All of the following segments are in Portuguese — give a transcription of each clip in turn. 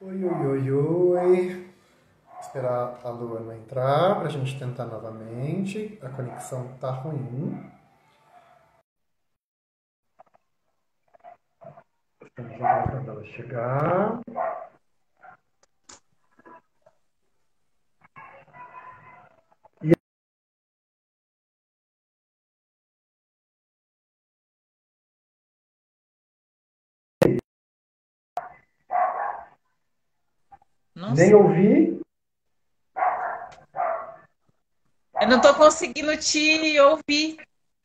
Oi, oi, oi, oi. Esperar a Luana entrar para a gente tentar novamente. A conexão tá ruim. Estamos aguardando ela chegar. E Não nem sei. ouvi. Eu não tô conseguindo te ouvir.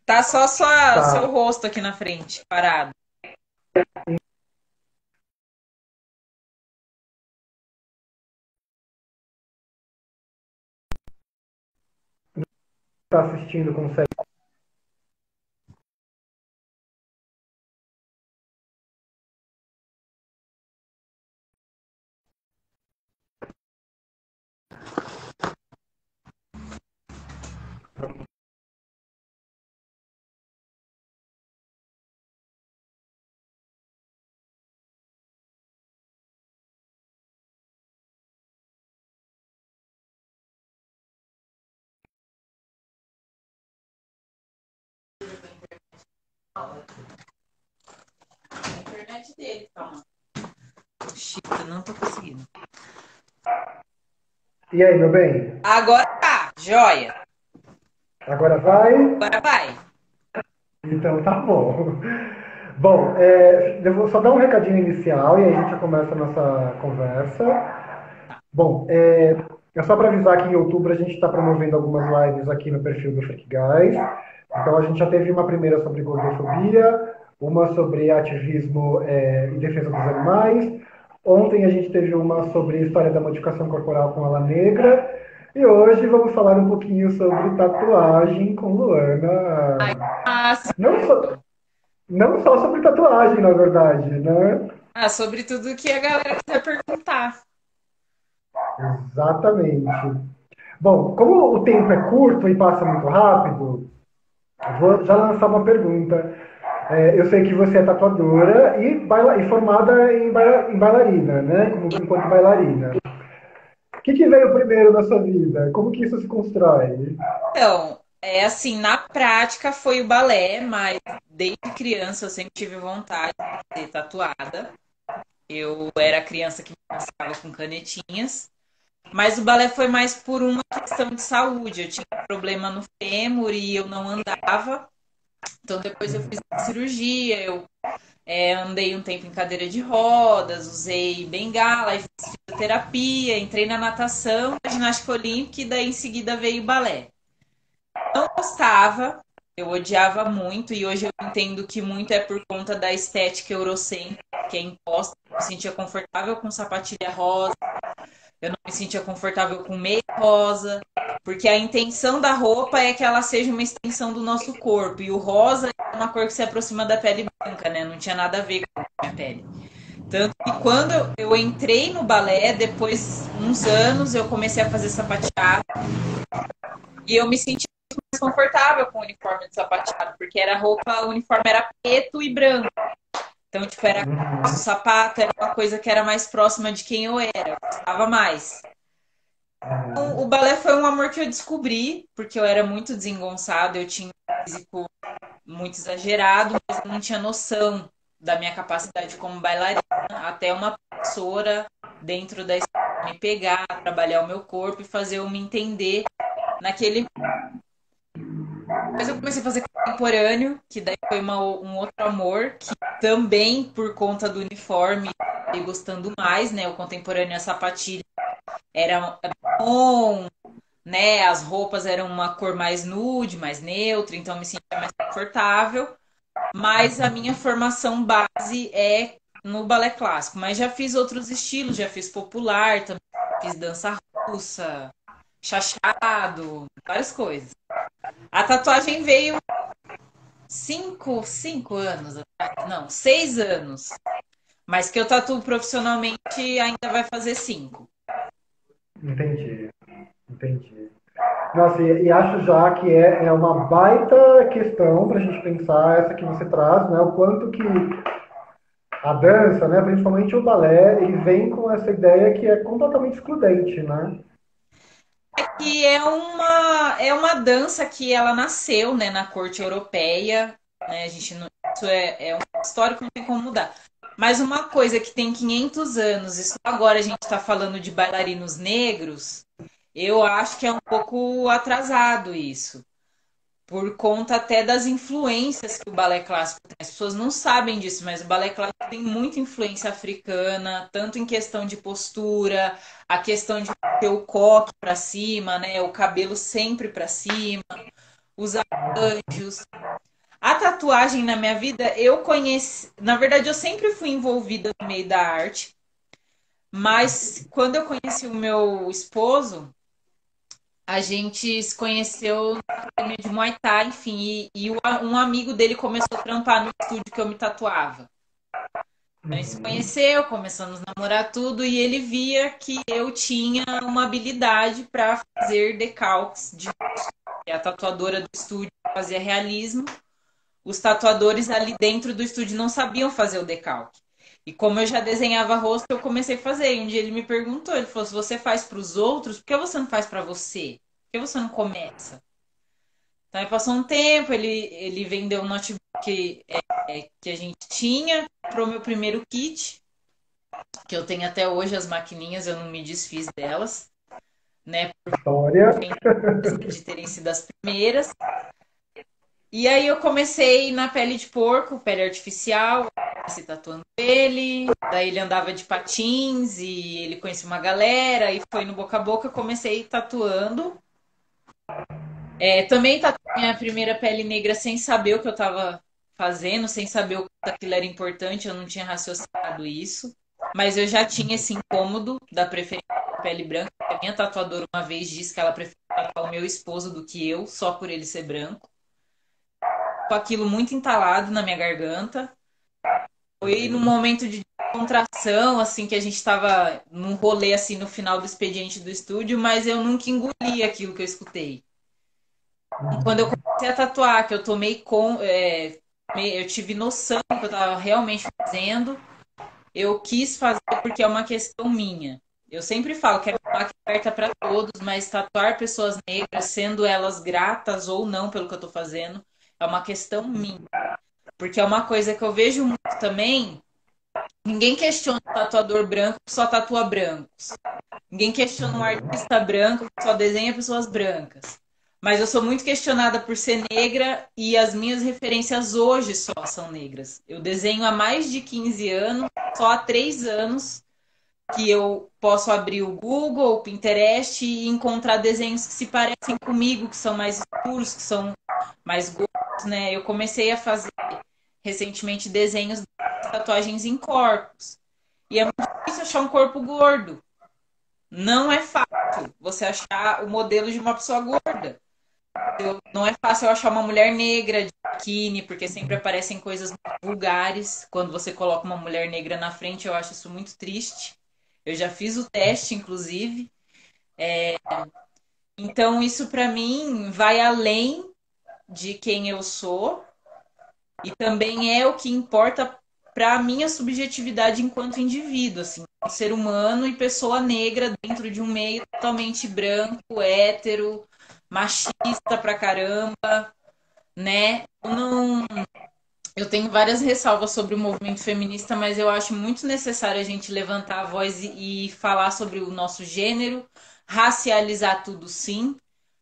Tá só seu Tá, rosto aqui na frente, parado. tá assistindo, consegue. A internet dele, calma. Chica, não tô conseguindo. E aí, meu bem? Agora tá, joia. Agora vai? Agora vai. Então tá bom. Bom, eu vou só dar um recadinho inicial e aí a gente já começa a nossa conversa. Bom, é só para avisar que em outubro a gente está promovendo algumas lives aqui no perfil do Freak Guys. Então a gente já teve uma primeira sobre gordofobia, uma sobre ativismo e defesa dos animais. Ontem a gente teve uma sobre história da modificação corporal com ala negra. E hoje vamos falar um pouquinho sobre tatuagem com Ai, Luana. fácil. Não só, não só sobre tatuagem, na verdade, né? Ah, sobre tudo que a galera quiser perguntar. Exatamente. Bom, como o tempo é curto e passa muito rápido, vou já lançar uma pergunta. Eu sei que você é tatuadora e formada em bailarina, né? Enquanto bailarina. O que veio primeiro na sua vida? Como que isso se constrói? Então, é assim, na prática foi o balé, mas desde criança eu sempre tive vontade de ser tatuada. Eu era criança que brincava com canetinhas. Mas o balé foi mais por uma questão de saúde. Eu tinha um problema no fêmur e eu não andava. Então depois eu fiz uma cirurgia, eu andei um tempo em cadeira de rodas, usei bengala, e fiz fisioterapia, entrei na natação, na ginástica olímpica e daí em seguida veio o balé. Não gostava, eu odiava muito e hoje eu entendo que muito é por conta da estética eurocêntrica que é imposta. Eu me sentia confortável com sapatilha rosa, eu não me sentia confortável com meia rosa, porque a intenção da roupa é que ela seja uma extensão do nosso corpo. E o rosa é uma cor que se aproxima da pele branca, né? Não tinha nada a ver com a minha pele. Tanto que quando eu entrei no balé, depois uns anos, eu comecei a fazer sapateado e eu me senti mais confortável com o uniforme de sapateado, porque era roupa, o uniforme era preto e branco. Então, tipo, era o Uhum. sapato, era uma coisa que era mais próxima de quem eu era, eu gostava mais. Então, o Uhum. balé foi um amor que eu descobri, porque eu era muito desengonçada, eu tinha um físico muito exagerado, mas eu não tinha noção da minha capacidade como bailarina, até uma professora dentro da escola me pegar, trabalhar o meu corpo e fazer eu me entender naquele. Depois eu comecei a fazer contemporâneo, que daí foi um outro amor, que também por conta do uniforme, eu gostando mais, né? O contemporâneo, a sapatilha era bom, né? As roupas eram uma cor mais nude, mais neutra, então eu me sentia mais confortável. Mas a minha formação base é no balé clássico. Mas já fiz outros estilos, já fiz popular, também fiz dança russa, chachado, várias coisas. A tatuagem veio cinco anos atrás, não, 6 anos. Mas que eu tatuo profissionalmente ainda vai fazer 5. Entendi, entendi. Nossa, e acho já que é uma baita questão para a gente pensar essa que você traz, né? O quanto que A dança, né, principalmente o balé, ele vem com essa ideia que é completamente excludente, né? Que é uma dança que ela nasceu, né, na corte europeia, né? A gente não, isso é um histórico, não tem como mudar. Mas uma coisa que tem 500 anos, e só agora a gente está falando de bailarinos negros, eu acho que é um pouco atrasado isso. Por conta até das influências que o balé clássico tem. As pessoas não sabem disso, mas o balé clássico tem muita influência africana, tanto em questão de postura, a questão de ter o coque para cima, né, o cabelo sempre para cima, os arranjos. A tatuagem na minha vida, eu conheci, na verdade, eu sempre fui envolvida no meio da arte, mas quando eu conheci o meu esposo, a gente se conheceu na academia de Muay Thai, enfim, um amigo dele começou a trampar no estúdio que eu me tatuava. Então, a gente se Uhum. conheceu, começamos a namorar tudo, e ele via que eu tinha uma habilidade para fazer decalques de que a tatuadora do estúdio fazia realismo. Os tatuadores ali dentro do estúdio não sabiam fazer o decalque. E como eu já desenhava rosto, eu comecei a fazer. E um dia ele me perguntou, ele falou: se você faz para os outros, por que você não faz para você? Por que você não começa? Então, aí passou um tempo, ele vendeu um notebook que a gente tinha para o meu primeiro kit, que eu tenho até hoje as maquininhas, eu não me desfiz delas, né? História. De terem sido as primeiras. E aí eu comecei na pele de porco, pele artificial, se tatuando ele, daí ele andava de patins e ele conhecia uma galera, e foi no boca a boca, eu comecei tatuando. Também tatuei minha primeira pele negra sem saber o que eu estava fazendo, sem saber o quanto aquilo era importante, eu não tinha raciocinado isso. Mas eu já tinha esse incômodo da preferência da pele branca, porque a minha tatuadora uma vez disse que ela preferia tatuar o meu esposo do que eu, só por ele ser branco. Com aquilo muito entalado na minha garganta. Foi num momento de contração, assim, que a gente estava num rolê, assim, no final do expediente do estúdio, mas eu nunca engoli aquilo que eu escutei. Quando eu comecei a tatuar, que eu eu tive noção do que eu estava realmente fazendo, eu quis fazer porque é uma questão minha. Eu sempre falo que é uma máquina aberta para todos, mas tatuar pessoas negras, sendo elas gratas ou não pelo que eu estou fazendo, é uma questão minha. Porque é uma coisa que eu vejo muito também. Ninguém questiona o tatuador branco que só tatua brancos. Ninguém questiona um artista branco que só desenha pessoas brancas. Mas eu sou muito questionada por ser negra e as minhas referências hoje só são negras. Eu desenho há mais de 15 anos, só há 3 anos que eu posso abrir o Google, o Pinterest e encontrar desenhos que se parecem comigo, que são mais escuros, que são mais gordos, né? Eu comecei a fazer recentemente desenhos de tatuagens em corpos. E é muito difícil achar um corpo gordo. Não é fácil você achar o modelo de uma pessoa gorda. Não é fácil eu achar uma mulher negra de biquíni, porque sempre aparecem coisas muito vulgares. Quando você coloca uma mulher negra na frente, eu acho isso muito triste. Eu já fiz o teste, inclusive. Então, isso para mim vai além de quem eu sou e também é o que importa para a minha subjetividade enquanto indivíduo, assim, um ser humano e pessoa negra dentro de um meio totalmente branco, hétero, machista pra caramba, né? Eu tenho várias ressalvas sobre o movimento feminista, mas eu acho muito necessário a gente levantar a voz e falar sobre o nosso gênero, racializar tudo sim,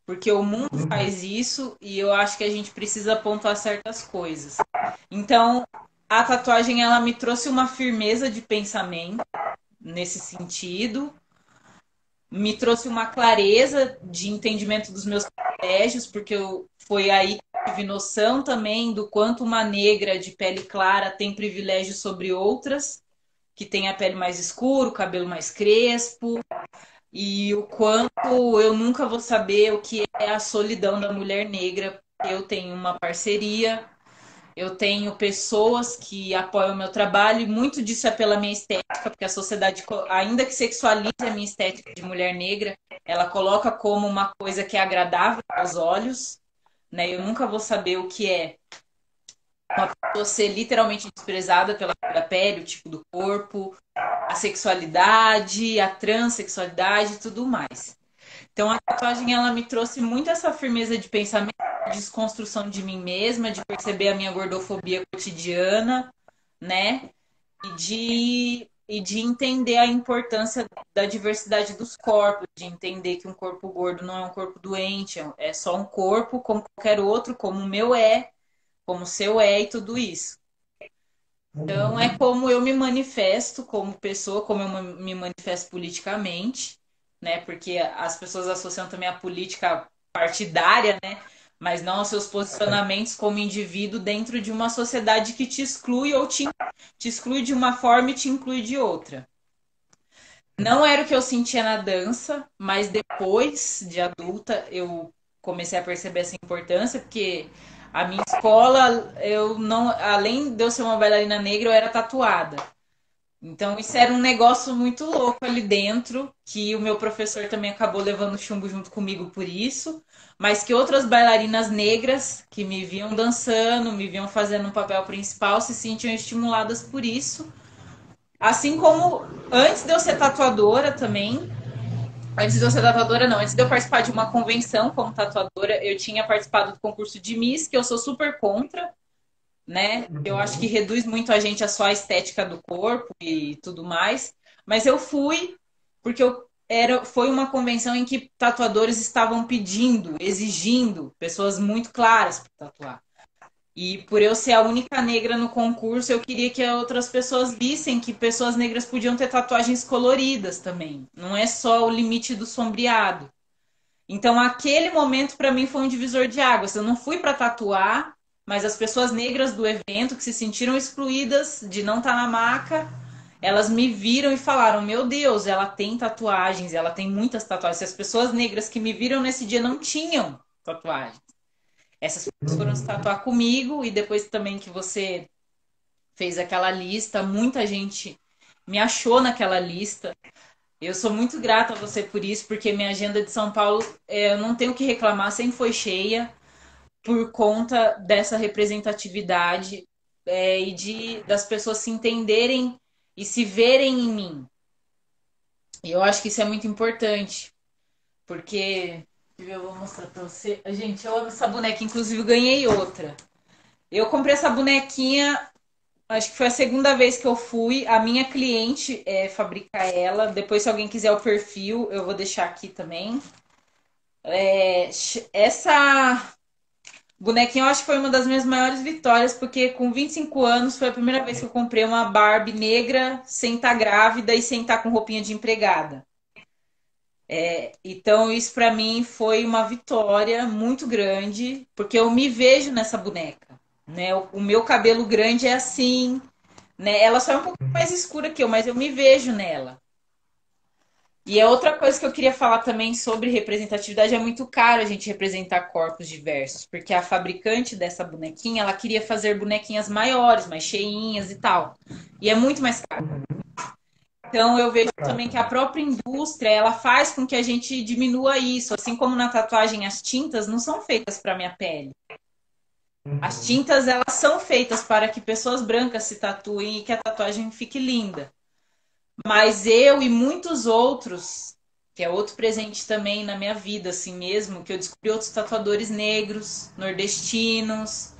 porque o mundo faz isso e eu acho que a gente precisa pontuar certas coisas. Então, a tatuagem ela me trouxe uma firmeza de pensamento nesse sentido, me trouxe uma clareza de entendimento dos meus privilégios, porque foi aí que eu tive noção também do quanto uma negra de pele clara tem privilégio sobre outras, que tem a pele mais escura, o cabelo mais crespo, e o quanto eu nunca vou saber o que é a solidão da mulher negra. Eu tenho uma parceria, eu tenho pessoas que apoiam o meu trabalho e muito disso é pela minha estética, porque a sociedade, ainda que sexualize a minha estética de mulher negra, ela coloca como uma coisa que é agradável aos olhos, né? Eu nunca vou saber o que é pessoa ser literalmente desprezada pela cor da pele, o tipo do corpo, a sexualidade, a transexualidade e tudo mais. Então a tatuagem ela me trouxe muito essa firmeza de pensamento, de desconstrução de mim mesma, de perceber a minha gordofobia cotidiana, né? E de entender a importância da diversidade dos corpos, de entender que um corpo gordo não é um corpo doente, é só um corpo como qualquer outro, como o meu é, como o seu é e tudo isso. Então é Uhum. como eu me manifesto como pessoa, como eu me manifesto politicamente, né? Porque as pessoas associam também a política partidária, né? Mas não aos seus posicionamentos como indivíduo dentro de uma sociedade que te exclui ou te exclui de uma forma e te inclui de outra. Não era o que eu sentia na dança, mas depois de adulta eu comecei a perceber essa importância, porque a minha escola, eu não, além de eu ser uma bailarina negra, eu era tatuada. Então isso era um negócio muito louco ali dentro, que o meu professor também acabou levando chumbo junto comigo por isso, mas que outras bailarinas negras que me viam dançando, me viam fazendo um papel principal, se sentiam estimuladas por isso. Assim como antes de eu ser tatuadora também, antes de eu ser tatuadora, não. Antes de eu participar de uma convenção como tatuadora, eu tinha participado do concurso de Miss, que eu sou super contra, né? Eu acho que Uhum. reduz muito a gente a só a estética do corpo e tudo mais. Mas eu fui porque foi uma convenção em que tatuadores estavam pedindo, exigindo pessoas muito claras para tatuar. E por eu ser a única negra no concurso, eu queria que outras pessoas vissem que pessoas negras podiam ter tatuagens coloridas também. Não é só o limite do sombreado. Então, aquele momento para mim foi um divisor de águas. Eu não fui para tatuar, mas as pessoas negras do evento que se sentiram excluídas de não estar na maca, elas me viram e falaram: Meu Deus, ela tem tatuagens, ela tem muitas tatuagens. Se as pessoas negras que me viram nesse dia não tinham tatuagens, essas pessoas foram se Uhum. tatuar comigo e depois também que você fez aquela lista, muita gente me achou naquela lista. Eu sou muito grata a você por isso, porque minha agenda de São Paulo, eu não tenho o que reclamar, sempre foi cheia por conta dessa representatividade e das pessoas se entenderem e se verem em mim. E eu acho que isso é muito importante, porque eu vou mostrar pra você. Gente, eu amo essa boneca, inclusive eu ganhei outra. Eu comprei essa bonequinha. Acho que foi a segunda vez que eu fui. A minha cliente fabrica ela. Depois, se alguém quiser o perfil, eu vou deixar aqui também. Essa bonequinha eu acho que foi uma das minhas maiores vitórias, porque com 25 anos foi a primeira vez que eu comprei uma Barbie negra sem estar grávida e sem estar com roupinha de empregada. Então, isso pra mim foi uma vitória muito grande, porque eu me vejo nessa boneca. Né? O meu cabelo grande é assim, né? Ela só é um pouco mais escura que eu, mas eu me vejo nela. E a outra coisa que eu queria falar também sobre representatividade, é muito caro a gente representar corpos diversos, porque a fabricante dessa bonequinha, ela queria fazer bonequinhas maiores, mais cheinhas e tal. E é muito mais caro. Então eu vejo também que a própria indústria, ela faz com que a gente diminua isso, assim como na tatuagem as tintas não são feitas para minha pele. As Uhum. tintas elas são feitas para que pessoas brancas se tatuem e que a tatuagem fique linda. Mas eu e muitos outros, que é outro presente também na minha vida, assim mesmo, que eu descobri outros tatuadores negros, nordestinos,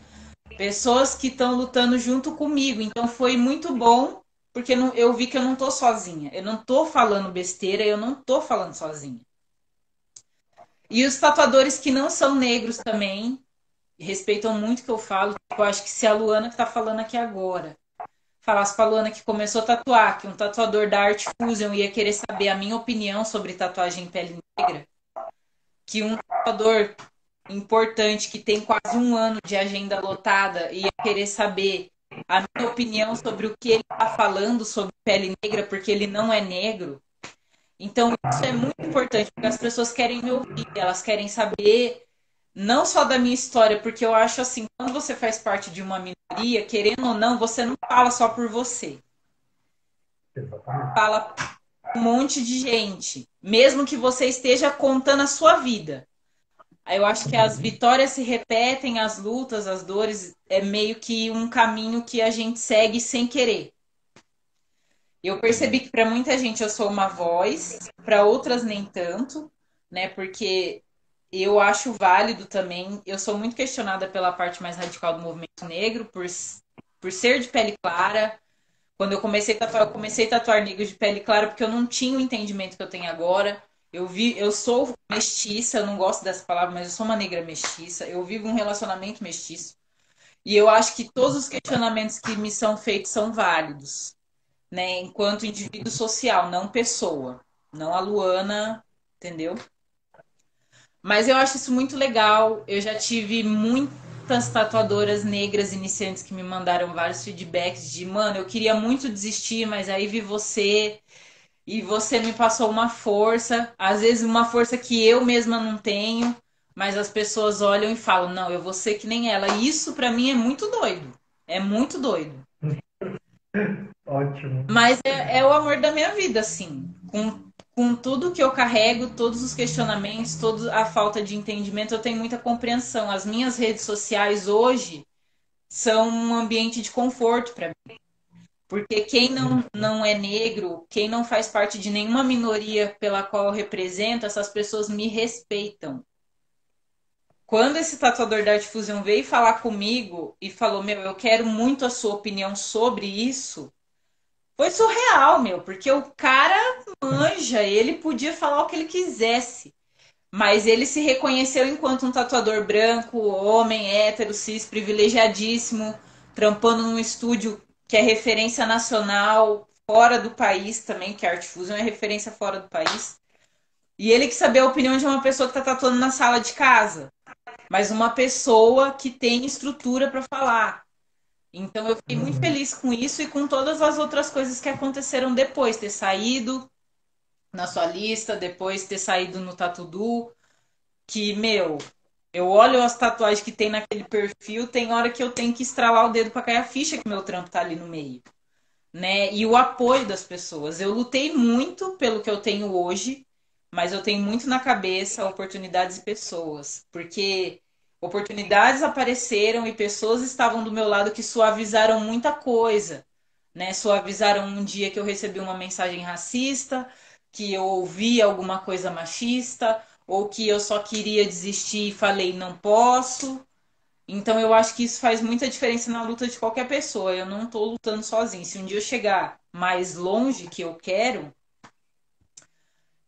pessoas que estão lutando junto comigo. Então foi muito bom, porque eu vi que eu não tô sozinha. Eu não tô falando besteira, eu não tô falando sozinha. E os tatuadores que não são negros também respeitam muito o que eu falo. Eu acho que se a Luana que tá falando aqui agora falasse pra Luana que começou a tatuar, que um tatuador da Art Fusion ia querer saber a minha opinião sobre tatuagem em pele negra, que um tatuador importante que tem quase um ano de agenda lotada ia querer saber a minha opinião sobre o que ele está falando sobre pele negra, porque ele não é negro. Então, isso é muito importante, porque as pessoas querem me ouvir, elas querem saber não só da minha história, porque eu acho assim, quando você faz parte de uma minoria, querendo ou não, você não fala só por você. Exatamente. Fala um monte de gente, mesmo que você esteja contando a sua vida. Aí eu acho que as vitórias se repetem, as lutas, as dores, é meio que um caminho que a gente segue sem querer. Eu percebi que para muita gente eu sou uma voz, para outras nem tanto, né? Porque eu acho válido também. Eu sou muito questionada pela parte mais radical do movimento negro, por ser de pele clara. Quando eu comecei a tatuar negros de pele clara porque eu não tinha o entendimento que eu tenho agora. Eu sou mestiça, eu não gosto dessa palavra, mas eu sou uma negra mestiça. Eu vivo um relacionamento mestiço. E eu acho que todos os questionamentos que me são feitos são válidos, né? Enquanto indivíduo social, não pessoa. Não a Luana, entendeu? Mas eu acho isso muito legal. Eu já tive muitas tatuadoras negras iniciantes que me mandaram vários feedbacks de, mano, eu queria muito desistir, mas aí vi você e você me passou uma força, às vezes uma força que eu mesma não tenho, mas as pessoas olham e falam, não, eu vou ser que nem ela. E isso pra mim é muito doido. É muito doido. Ótimo. Mas é o amor da minha vida, assim. Com tudo que eu carrego, todos os questionamentos, toda a falta de entendimento, eu tenho muita compreensão. As minhas redes sociais hoje são um ambiente de conforto para mim. Porque quem não é negro, quem não faz parte de nenhuma minoria pela qual eu represento, essas pessoas me respeitam. Quando esse tatuador da Art Fusion veio falar comigo e falou: Meu, eu quero muito a sua opinião sobre isso. Foi surreal, meu, porque o cara manja, ele podia falar o que ele quisesse, mas ele se reconheceu enquanto um tatuador branco, homem, hétero, cis, privilegiadíssimo, trampando num estúdio que é referência nacional, fora do país também, que a Art Fusion é referência fora do país. E ele quis saber a opinião de uma pessoa que está tatuando na sala de casa, mas uma pessoa que tem estrutura para falar. Então eu fiquei muito Uhum. feliz com isso e com todas as outras coisas que aconteceram depois, ter saído na sua lista, depois ter saído no Tatudu, que, meu, eu olho as tatuagens que tem naquele perfil, tem hora que eu tenho que estralar o dedo para cair a ficha que meu trampo tá ali no meio, né? E o apoio das pessoas. Eu lutei muito pelo que eu tenho hoje, mas eu tenho muito na cabeça oportunidades e pessoas, porque oportunidades apareceram e pessoas estavam do meu lado que suavizaram muita coisa, né? Suavizaram um dia que eu recebi uma mensagem racista, que eu ouvi alguma coisa machista, ou que eu só queria desistir e falei não posso. Então eu acho que isso faz muita diferença na luta de qualquer pessoa. Eu não estou lutando sozinho. Se um dia eu chegar mais longe que eu quero,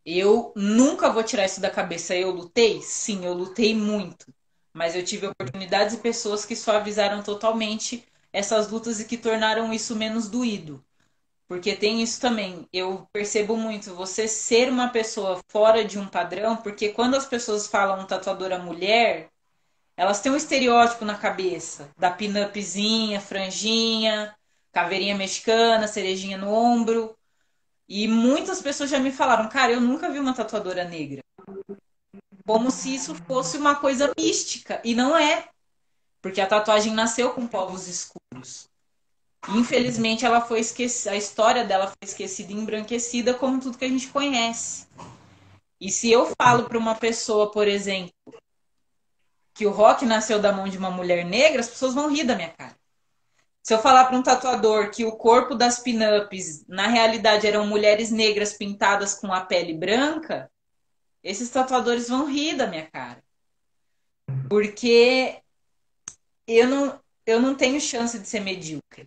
eu nunca vou tirar isso da cabeça. Eu lutei? Sim, eu lutei muito. Mas eu tive oportunidades e pessoas que suavizaram totalmente essas lutas e que tornaram isso menos doído. Porque tem isso também. Eu percebo muito você ser uma pessoa fora de um padrão, porque quando as pessoas falam tatuadora mulher, elas têm um estereótipo na cabeça da pin-upzinha, franjinha, caveirinha mexicana, cerejinha no ombro. E muitas pessoas já me falaram, cara, eu nunca vi uma tatuadora negra. Como se isso fosse uma coisa mística. E não é, porque a tatuagem nasceu com povos escuros. Infelizmente, ela foi esquecida, a história dela foi esquecida e embranquecida como tudo que a gente conhece. E se eu falo para uma pessoa, por exemplo, que o rock nasceu da mão de uma mulher negra, as pessoas vão rir da minha cara. Se eu falar para um tatuador que o corpo das pin-ups, na realidade, eram mulheres negras pintadas com a pele branca, esses tatuadores vão rir da minha cara. Porque eu não tenho chance de ser medíocre.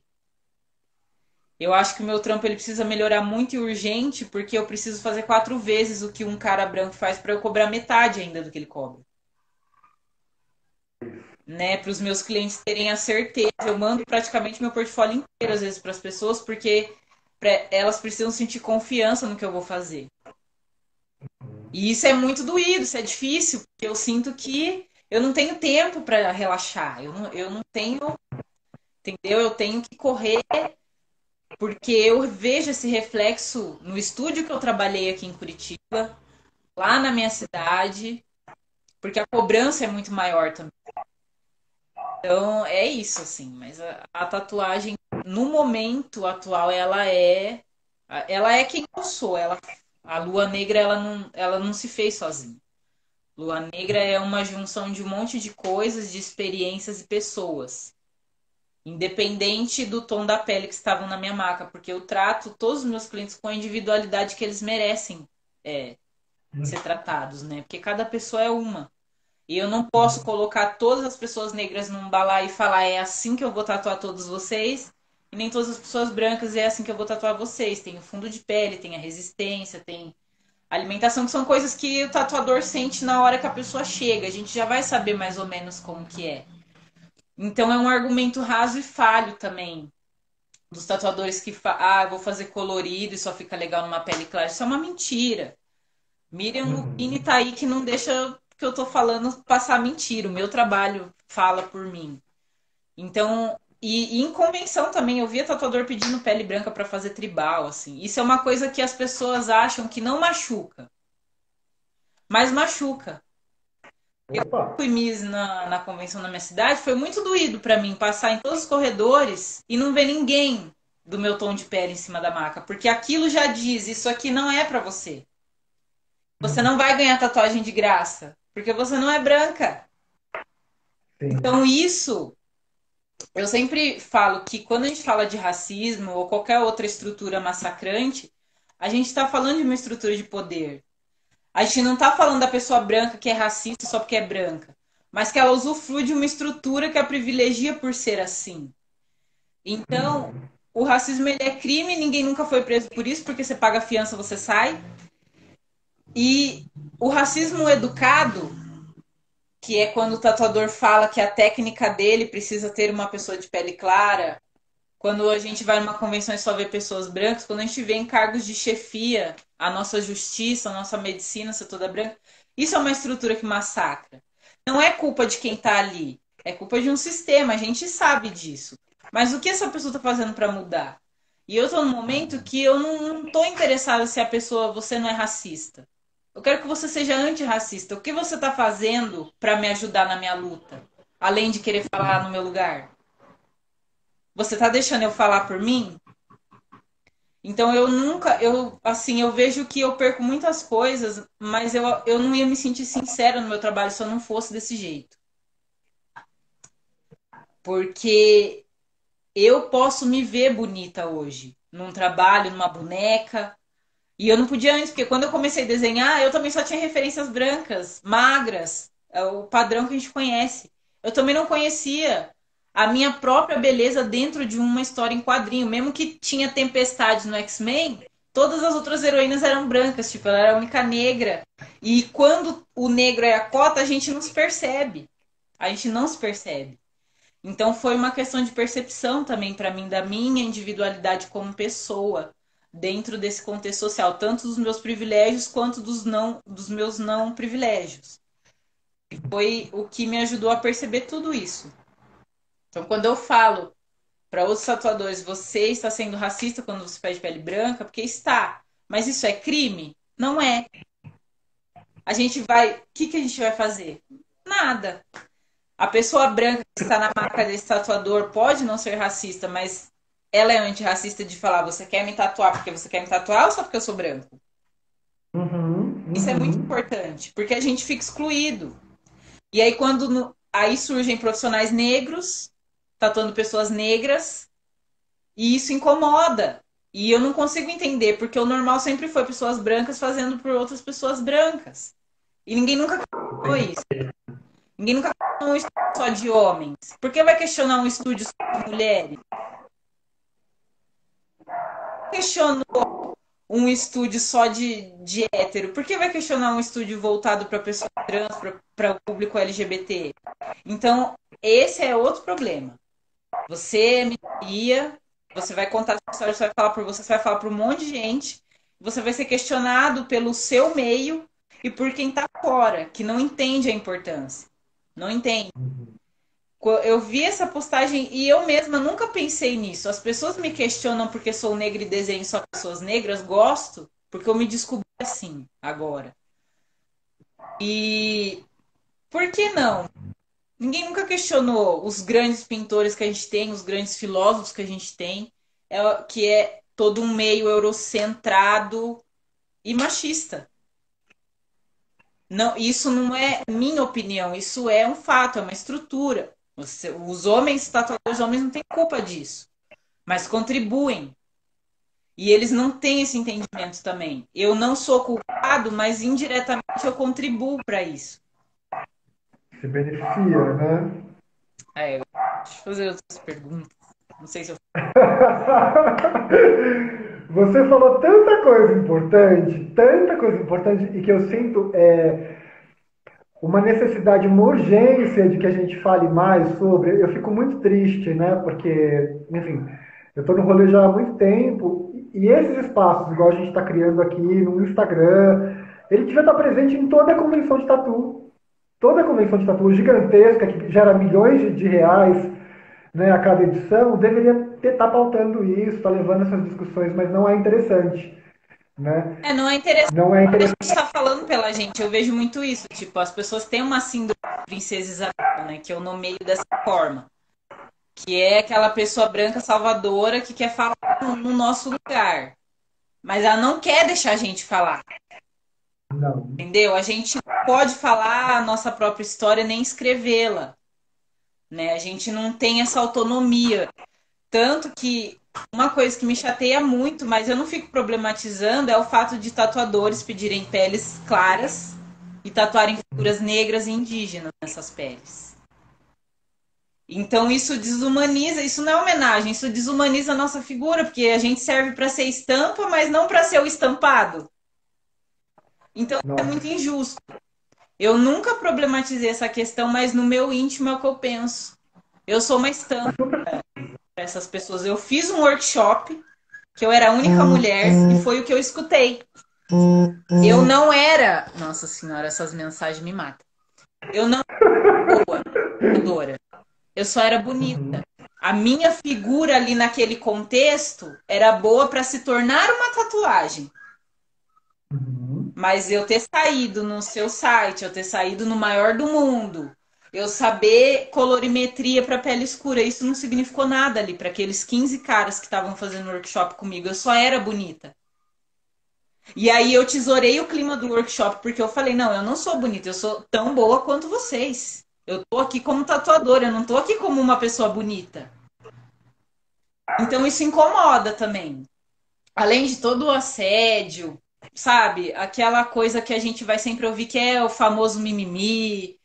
Eu acho que o meu trampo ele precisa melhorar muito e urgente, porque eu preciso fazer 4 vezes o que um cara branco faz para eu cobrar metade ainda do que ele cobra. Né, para os meus clientes terem a certeza. Eu mando praticamente meu portfólio inteiro, às vezes, para as pessoas, porque elas precisam sentir confiança no que eu vou fazer. E isso é muito doído, isso é difícil, porque eu sinto que eu não tenho tempo para relaxar. Eu não tenho, entendeu? Eu tenho que correr, porque eu vejo esse reflexo no estúdio que eu trabalhei aqui em Curitiba, lá na minha cidade, porque a cobrança é muito maior também. Então, é isso, assim. Mas a tatuagem, no momento atual, ela é quem eu sou. A Lua Negra, ela não se fez sozinha. Lua negra é uma junção de um monte de coisas, de experiências e pessoas. Independente do tom da pele que estavam na minha maca, porque eu trato todos os meus clientes com a individualidade que eles merecem é, ser tratados, né? Porque cada pessoa é uma. E eu não posso colocar todas as pessoas negras num balaio e falar é assim que eu vou tatuar todos vocês, e nem todas as pessoas brancas é assim que eu vou tatuar vocês. Tem o fundo de pele, tem a resistência, tem a alimentação, que são coisas que o tatuador sente na hora que a pessoa chega. A gente já vai saber mais ou menos como que é. Então é um argumento raso e falho também dos tatuadores que vou fazer colorido e só fica legal numa pele clara. Isso é uma mentira. Miriam Lupini tá aí que não deixa que eu tô falando passar mentira. O meu trabalho fala por mim. Então, e em convenção também, eu via tatuador pedindo pele branca para fazer tribal, assim. Isso é uma coisa que as pessoas acham que não machuca, mas machuca. Eu Opa! fui Miss na convenção da minha cidade, foi muito doído para mim passar em todos os corredores e não ver ninguém do meu tom de pele em cima da maca, porque aquilo já diz, isso aqui não é para você. Você não vai ganhar tatuagem de graça, porque você não é branca. Sim. Então isso, eu sempre falo que quando a gente fala de racismo ou qualquer outra estrutura massacrante, a gente está falando de uma estrutura de poder. A gente não está falando da pessoa branca que é racista só porque é branca, mas que ela usufrui de uma estrutura que a privilegia por ser assim. Então, o racismo ele é crime, ninguém nunca foi preso por isso, porque você paga fiança, você sai. E o racismo educado, que é quando o tatuador fala que a técnica dele precisa ter uma pessoa de pele clara, quando a gente vai numa convenção e só vê pessoas brancas, quando a gente vê em cargos de chefia a nossa justiça, a nossa medicina ser toda branca, isso é uma estrutura que massacra. Não é culpa de quem está ali, é culpa de um sistema, a gente sabe disso. Mas o que essa pessoa está fazendo para mudar? E eu estou num momento que eu não estou interessada se a pessoa, você não é racista. Eu quero que você seja antirracista. O que você está fazendo para me ajudar na minha luta? Além de querer falar no meu lugar? Você está deixando eu falar por mim? Então eu nunca, assim, eu vejo que eu perco muitas coisas, mas eu não ia me sentir sincera no meu trabalho se eu não fosse desse jeito. Porque eu posso me ver bonita hoje, num trabalho, numa boneca, e eu não podia antes, porque quando eu comecei a desenhar, eu também só tinha referências brancas, magras, é o padrão que a gente conhece. Eu também não conhecia a minha própria beleza dentro de uma história em quadrinho. Mesmo que tinha Tempestade no X-Men, todas as outras heroínas eram brancas, tipo, ela era a única negra. E quando o negro é a cota, a gente não se percebe. A gente não se percebe. Então foi uma questão de percepção também para mim da minha individualidade como pessoa dentro desse contexto social, tanto dos meus privilégios quanto dos meus não privilégios. Foi o que me ajudou a perceber tudo isso. Então, quando eu falo para outros tatuadores, você está sendo racista quando você pede pele branca, porque está. Mas isso é crime? Não é. A gente vai, o que que a gente vai fazer? Nada. A pessoa branca que está na marca desse tatuador pode não ser racista, mas ela é antirracista de falar, você quer me tatuar porque você quer me tatuar ou só porque eu sou branco? Uhum, Isso é muito uhum. importante, porque a gente fica excluído. E aí aí surgem profissionais negros, tatuando pessoas negras, e isso incomoda. E eu não consigo entender, porque o normal sempre foi pessoas brancas fazendo por outras pessoas brancas. E ninguém nunca questionou Entendi. isso. Ninguém nunca questionou um estúdio só de homens. Por que vai questionar um estúdio só de mulheres? Questionou um estúdio só de hétero? Por que vai questionar um estúdio voltado para pessoas trans, para o público LGBT? Então, esse é outro problema. Você me cria, você vai contar a sua história, você vai falar por você, você vai falar para um monte de gente, você vai ser questionado pelo seu meio e por quem está fora, que não entende a importância. Não entende. Eu vi essa postagem e eu mesma nunca pensei nisso. As pessoas me questionam porque sou negra e desenho só pessoas negras, gosto, porque eu me descobri assim agora. E por que não? Ninguém nunca questionou os grandes pintores que a gente tem, os grandes filósofos que a gente tem, que é todo um meio eurocentrado e machista. Não, isso não é minha opinião, isso é um fato, é uma estrutura. Os homens tatuadores, os homens não têm culpa disso, mas contribuem. E eles não têm esse entendimento também. Eu não sou culpado, mas indiretamente eu contribuo para isso. Se beneficia, né? Deixa eu fazer outras perguntas. Não sei se eu. Você falou tanta coisa importante, e que eu sinto uma necessidade, uma urgência de que a gente fale mais sobre. Eu fico muito triste, né? Porque, enfim, eu estou no rolê já há muito tempo, e esses espaços, igual a gente está criando aqui no Instagram, ele devia estar presente em toda a convenção de tatu. Toda a convenção de tatu gigantesca, que gera milhões de reais, né, a cada edição, deveria estar pautando isso, estar levando essas discussões, mas não é interessante, né? Não é interessante. Não é A gente interessante. está falando pela gente. Eu vejo muito isso. Tipo, as pessoas têm uma síndrome de princesa Isabel, né? Que eu nomeio dessa forma. Que é aquela pessoa branca salvadora que quer falar no nosso lugar. Mas ela não quer deixar a gente falar. Não. Entendeu? A gente não pode falar a nossa própria história nem escrevê-la. Né? A gente não tem essa autonomia. Tanto que uma coisa que me chateia muito, mas eu não fico problematizando, é o fato de tatuadores pedirem peles claras e tatuarem figuras negras e indígenas nessas peles. Então isso desumaniza, isso não é homenagem, isso desumaniza a nossa figura, porque a gente serve para ser estampa, mas não para ser o estampado. Então é Nossa. muito injusto. Eu nunca problematizei essa questão, mas no meu íntimo é o que eu penso. Eu sou uma estampa para essas pessoas. Eu fiz um workshop que eu era a única mulher e foi o que eu escutei. Eu não era. Nossa senhora, essas mensagens me matam. Eu não era boa tatuadora. Eu só era bonita. A minha figura ali naquele contexto era boa para se tornar uma tatuagem. Uhum. Mas eu ter saído no seu site, eu ter saído no maior do mundo, eu saber colorimetria para pele escura, isso não significou nada ali para aqueles 15 caras que estavam fazendo workshop comigo. Eu só era bonita. E aí eu tesourei o clima do workshop, porque eu falei, não, eu não sou bonita, eu sou tão boa quanto vocês. Eu tô aqui como tatuadora, eu não tô aqui como uma pessoa bonita. Então isso incomoda também. Além de todo o assédio, sabe? Aquela coisa que a gente vai sempre ouvir que é o famoso mimimi,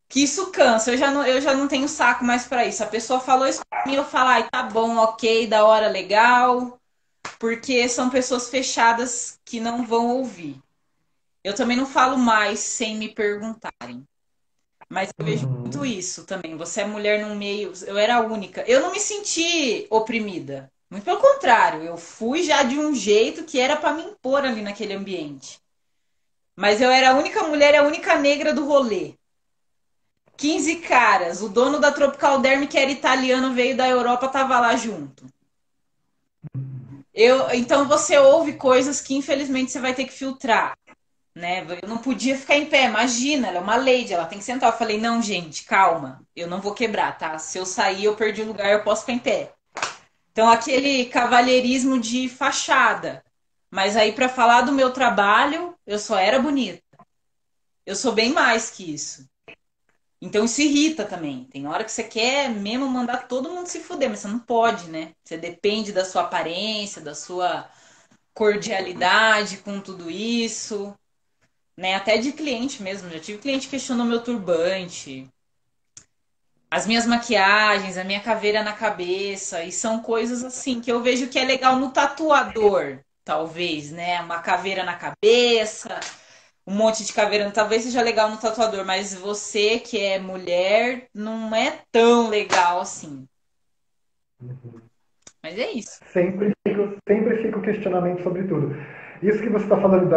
que isso cansa. Eu já não tenho saco mais pra isso. A pessoa falou isso pra mim, eu falo, ai, tá bom, ok, da hora, legal, porque são pessoas fechadas que não vão ouvir. Eu também não falo mais sem me perguntarem. Mas eu vejo muito Uhum. isso também. Você é mulher num meio. Eu era a única. Eu não me senti oprimida. Muito pelo contrário, eu fui já de um jeito que era para me impor ali naquele ambiente. Mas eu era a única mulher e a única negra do rolê. 15 caras. O dono da Tropical Derm, que era italiano, veio da Europa, tava lá junto. Então você ouve coisas que infelizmente você vai ter que filtrar. Né? Eu não podia ficar em pé, imagina, ela é uma lady, ela tem que sentar. Eu falei, não, gente, calma, eu não vou quebrar, tá? Se eu sair, eu perdi o lugar, eu posso ficar em pé. Então, aquele cavalheirismo de fachada. Mas aí, para falar do meu trabalho, eu só era bonita. Eu sou bem mais que isso. Então, isso irrita também. Tem hora que você quer mesmo mandar todo mundo se fuder, mas você não pode, né? Você depende da sua aparência, da sua cordialidade com tudo isso. Né? Até de cliente mesmo. Já tive cliente que questionou meu turbante, as minhas maquiagens, a minha caveira na cabeça. E são coisas assim que eu vejo que é legal no tatuador, talvez, né? Uma caveira na cabeça, um monte de caveira, talvez seja legal no tatuador, mas você que é mulher não é tão legal assim. Mas é isso. Sempre fica o questionamento sobre tudo. Isso que você está falando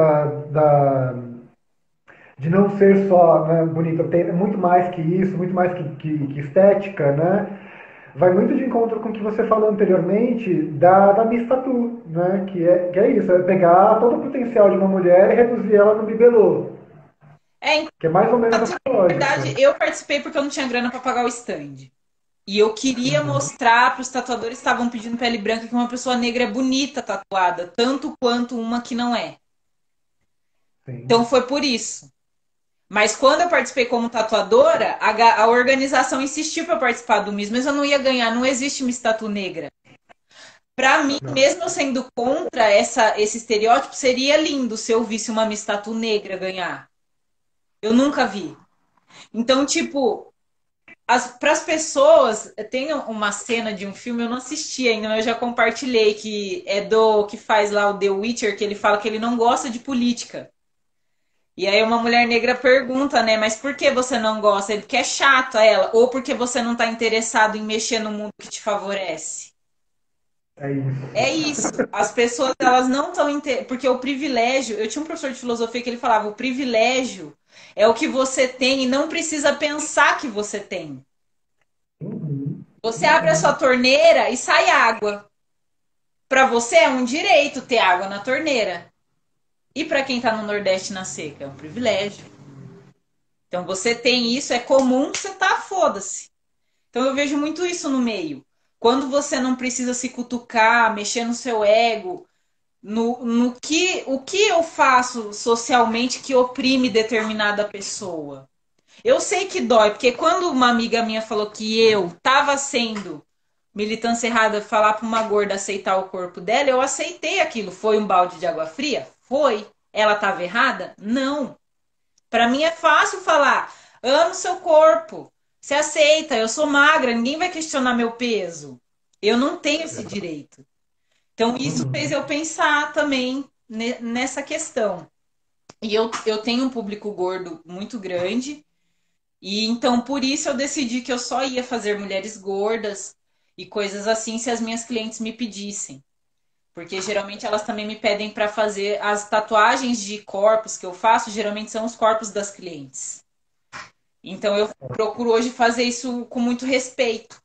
de não ser só, né, bonita, tem muito mais que isso, muito mais que estética, né? Vai muito de encontro com o que você falou anteriormente da Miss Tatu, né? Que é isso, é pegar todo o potencial de uma mulher e reduzir ela no bibelô, É, então, que é mais ou menos na essa lógica. verdade, eu participei porque eu não tinha grana para pagar o stand. E eu queria Uhum, mostrar para os tatuadores que estavam pedindo pele branca que uma pessoa negra é bonita tatuada, tanto quanto uma que não é. Então sim. foi por isso. Mas quando eu participei como tatuadora, a organização insistiu para participar do Miss, mas eu não ia ganhar, não existe Miss Tatu Negra. Para mim, Não. mesmo eu sendo contra esse estereótipo, seria lindo se eu visse uma Miss Tatu Negra ganhar. Eu nunca vi. Então, tipo, para as pessoas, tem uma cena de um filme, eu não assisti ainda, mas eu já compartilhei, que é do que faz lá o The Witcher, que ele fala que ele não gosta de política. E aí uma mulher negra pergunta, né, mas por que você não gosta? Ele que é chato a ela, ou porque você não está interessado em mexer no mundo que te favorece. É É isso. isso. As pessoas, elas não estão. Porque o privilégio. Eu tinha um professor de filosofia que ele falava: o privilégio é o que você tem e não precisa pensar que você tem. Uhum. Você abre a sua Uhum. torneira e sai água. Para você é um direito ter água na torneira. E para quem está no Nordeste na seca, é um privilégio. Então você tem isso, é comum, você tá, foda-se. Então eu vejo muito isso no meio. Quando você não precisa se cutucar, mexer no seu ego, no que o que eu faço socialmente que oprime determinada pessoa. Eu sei que dói, porque quando uma amiga minha falou que eu estava sendo militância errada falar para uma gorda aceitar o corpo dela, eu aceitei aquilo. Foi um balde de água fria? Foi. Ela estava errada? Não. Para mim é fácil falar, amo seu corpo, se aceita, eu sou magra, ninguém vai questionar meu peso. Eu não tenho esse direito. Então, isso fez Uhum. eu pensar também nessa questão. E eu tenho um público gordo muito grande, e então por isso eu decidi que eu só ia fazer mulheres gordas e coisas assim se as minhas clientes me pedissem. Porque geralmente elas também me pedem para fazer as tatuagens de corpos que eu faço, geralmente são os corpos das clientes. Então eu procuro hoje fazer isso com muito respeito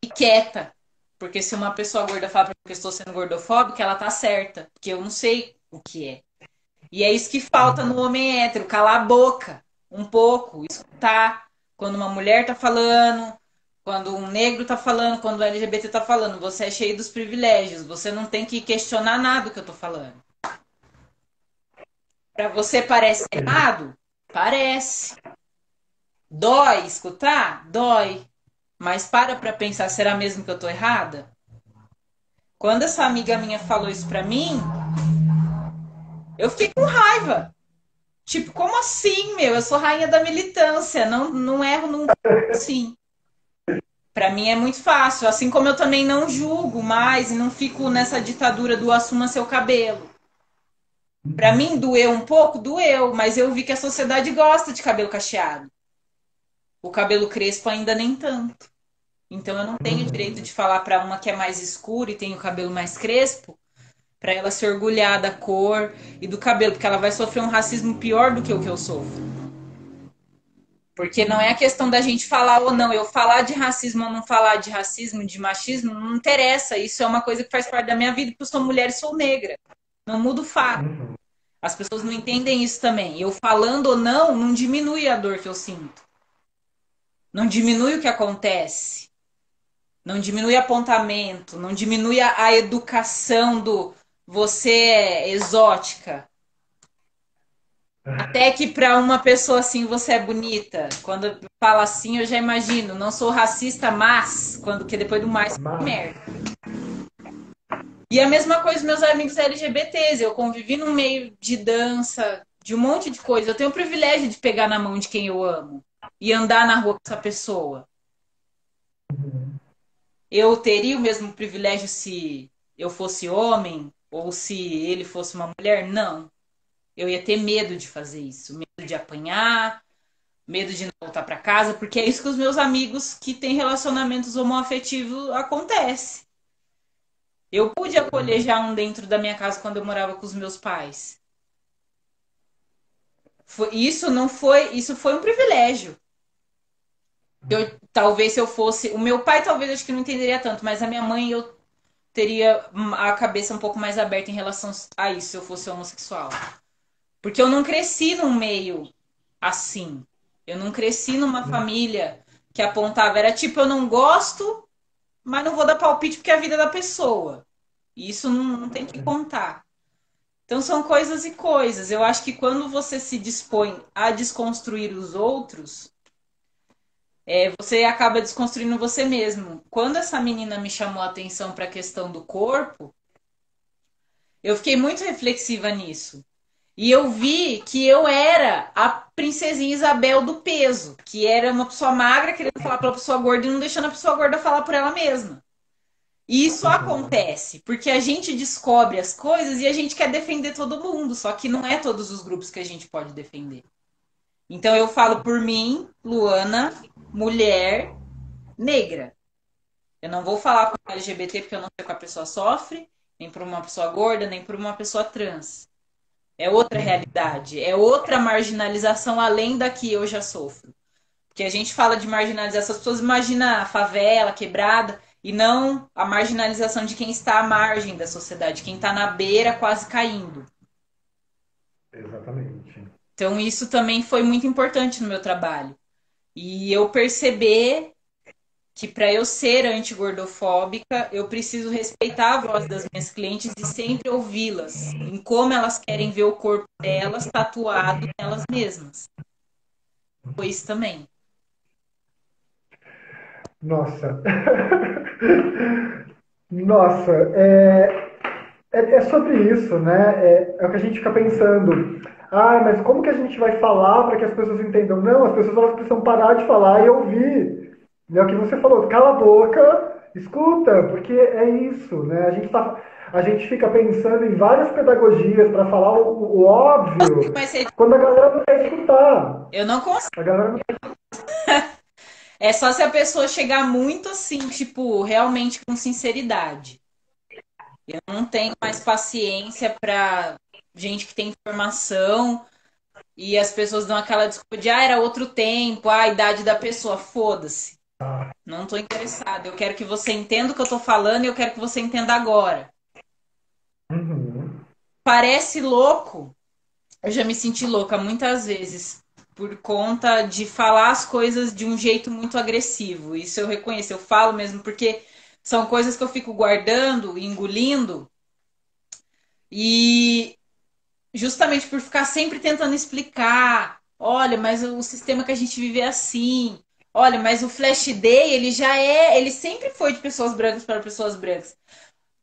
e quieta. Porque se uma pessoa gorda fala pra mim que eu estou sendo gordofóbica, ela tá certa. Porque eu não sei o que é. E é isso que falta no Uhum. homem hétero, calar a boca um pouco, escutar. Quando uma mulher tá falando, quando um negro tá falando, quando o LGBT tá falando, você é cheio dos privilégios, você não tem que questionar nada do que eu tô falando. Pra você parece errado? Parece. Dói escutar? Dói. Mas para pensar, será mesmo que eu tô errada? Quando essa amiga minha falou isso pra mim, eu fiquei com raiva. Tipo, como assim, meu? Eu sou rainha da militância, não erro nunca. Sim. Pra mim é muito fácil, assim como eu também não julgo mais e não fico nessa ditadura do assuma seu cabelo. Pra mim doeu um pouco, doeu, mas eu vi que a sociedade gosta de cabelo cacheado. O cabelo crespo ainda nem tanto. Então eu não tenho direito Uhum. de falar pra uma que é mais escura e tem o cabelo mais crespo, pra ela se orgulhar da cor e do cabelo, porque ela vai sofrer um racismo pior do que o que eu sofro. Porque não é a questão da gente falar ou não. Eu falar de racismo ou não falar de racismo, de machismo, não interessa. Isso é uma coisa que faz parte da minha vida, porque eu sou mulher e sou negra. Não muda o fato. Uhum. As pessoas não entendem isso também. Eu falando ou não, não diminui a dor que eu sinto. Não diminui o que acontece. Não diminui apontamento. Não diminui a educação do você é exótica. Até que para uma pessoa assim você é bonita. Quando fala assim, eu já imagino. Não sou racista, mas quando que depois do mais Mas, merda. E a mesma coisa meus amigos LGBTs. Eu convivi num meio de dança, de um monte de coisa. Eu tenho o privilégio de pegar na mão de quem eu amo e andar na rua com essa pessoa. Eu teria o mesmo privilégio se eu fosse homem ou se ele fosse uma mulher? Não. Eu ia ter medo de fazer isso, medo de apanhar, medo de não voltar para casa, porque é isso que os meus amigos que têm relacionamentos homoafetivos acontece. Eu pude acolher já um dentro da minha casa quando eu morava com os meus pais. Isso não foi, isso foi um privilégio. Talvez se eu fosse, o meu pai talvez acho que não entenderia tanto, mas a minha mãe eu teria a cabeça um pouco mais aberta em relação a isso se eu fosse homossexual. Porque eu não cresci num meio assim. Eu não cresci numa família que apontava, era tipo, eu não gosto, mas não vou dar palpite porque é a vida da pessoa. E isso não tem que contar. Então são coisas e coisas. Eu acho que quando você se dispõe a desconstruir os outros, você acaba desconstruindo você mesmo. Quando essa menina me chamou a atenção para a questão do corpo, eu fiquei muito reflexiva nisso. E eu vi que eu era a princesinha Isabel do peso, que era uma pessoa magra querendo falar para a pessoa gorda e não deixando a pessoa gorda falar por ela mesma. E isso Uhum. acontece porque a gente descobre as coisas e a gente quer defender todo mundo, só que não é todos os grupos que a gente pode defender. Então eu falo por mim, Luana, mulher negra. Eu não vou falar por LGBT porque eu não sei o que a pessoa sofre, nem por uma pessoa gorda, nem por uma pessoa trans. É outra realidade, é outra marginalização além da que eu já sofro. Porque a gente fala de marginalização, as pessoas imaginam a favela, quebrada, e não a marginalização de quem está à margem da sociedade, quem está na beira, quase caindo. Exatamente. Então, isso também foi muito importante no meu trabalho. E eu perceber que para eu ser antigordofóbica, eu preciso respeitar a voz das minhas clientes e sempre ouvi-las em como elas querem ver o corpo delas tatuado nelas mesmas. Foi isso também. Nossa. Nossa, é sobre isso, né? É o que a gente fica pensando. Ah, mas como que a gente vai falar para que as pessoas entendam? Não, as pessoas elas precisam parar de falar e ouvir. É o que você falou, cala a boca, escuta, porque é isso, né? A gente fica pensando em várias pedagogias para falar o óbvio, Mas quando a galera não quer escutar. eu não consigo. A galera não... É só se a pessoa chegar muito assim, tipo, realmente com sinceridade. Eu não tenho mais paciência para gente que tem informação e as pessoas dão aquela desculpa de, era outro tempo, a idade da pessoa, foda-se. Não tô interessada. Eu quero que você entenda o que eu tô falando e eu quero que você entenda agora. Uhum. Parece louco. Eu já me senti louca muitas vezes por conta de falar as coisas de um jeito muito agressivo. Isso eu reconheço, eu falo mesmo, porque são coisas que eu fico guardando, engolindo, e justamente por ficar sempre tentando explicar, olha, mas o sistema que a gente vive é assim. Olha, mas o Flash Day, ele sempre foi de pessoas brancas para pessoas brancas.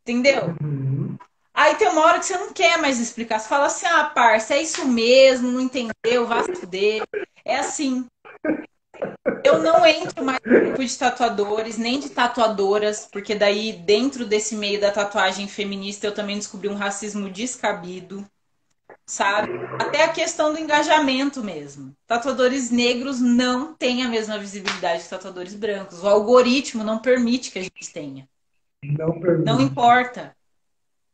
Entendeu? Uhum. Aí tem uma hora que você não quer mais explicar. Você fala assim, ah, parça, é isso mesmo, não entendeu, vá se fuder. É assim. Eu não entro mais no grupo de tatuadores, nem de tatuadoras, porque daí, dentro desse meio da tatuagem feminista, eu também descobri um racismo descabido, sabe? Até a questão do engajamento mesmo. Tatuadores negros não têm a mesma visibilidade que tatuadores brancos. O algoritmo não permite que a gente tenha. Não Não permite. importa.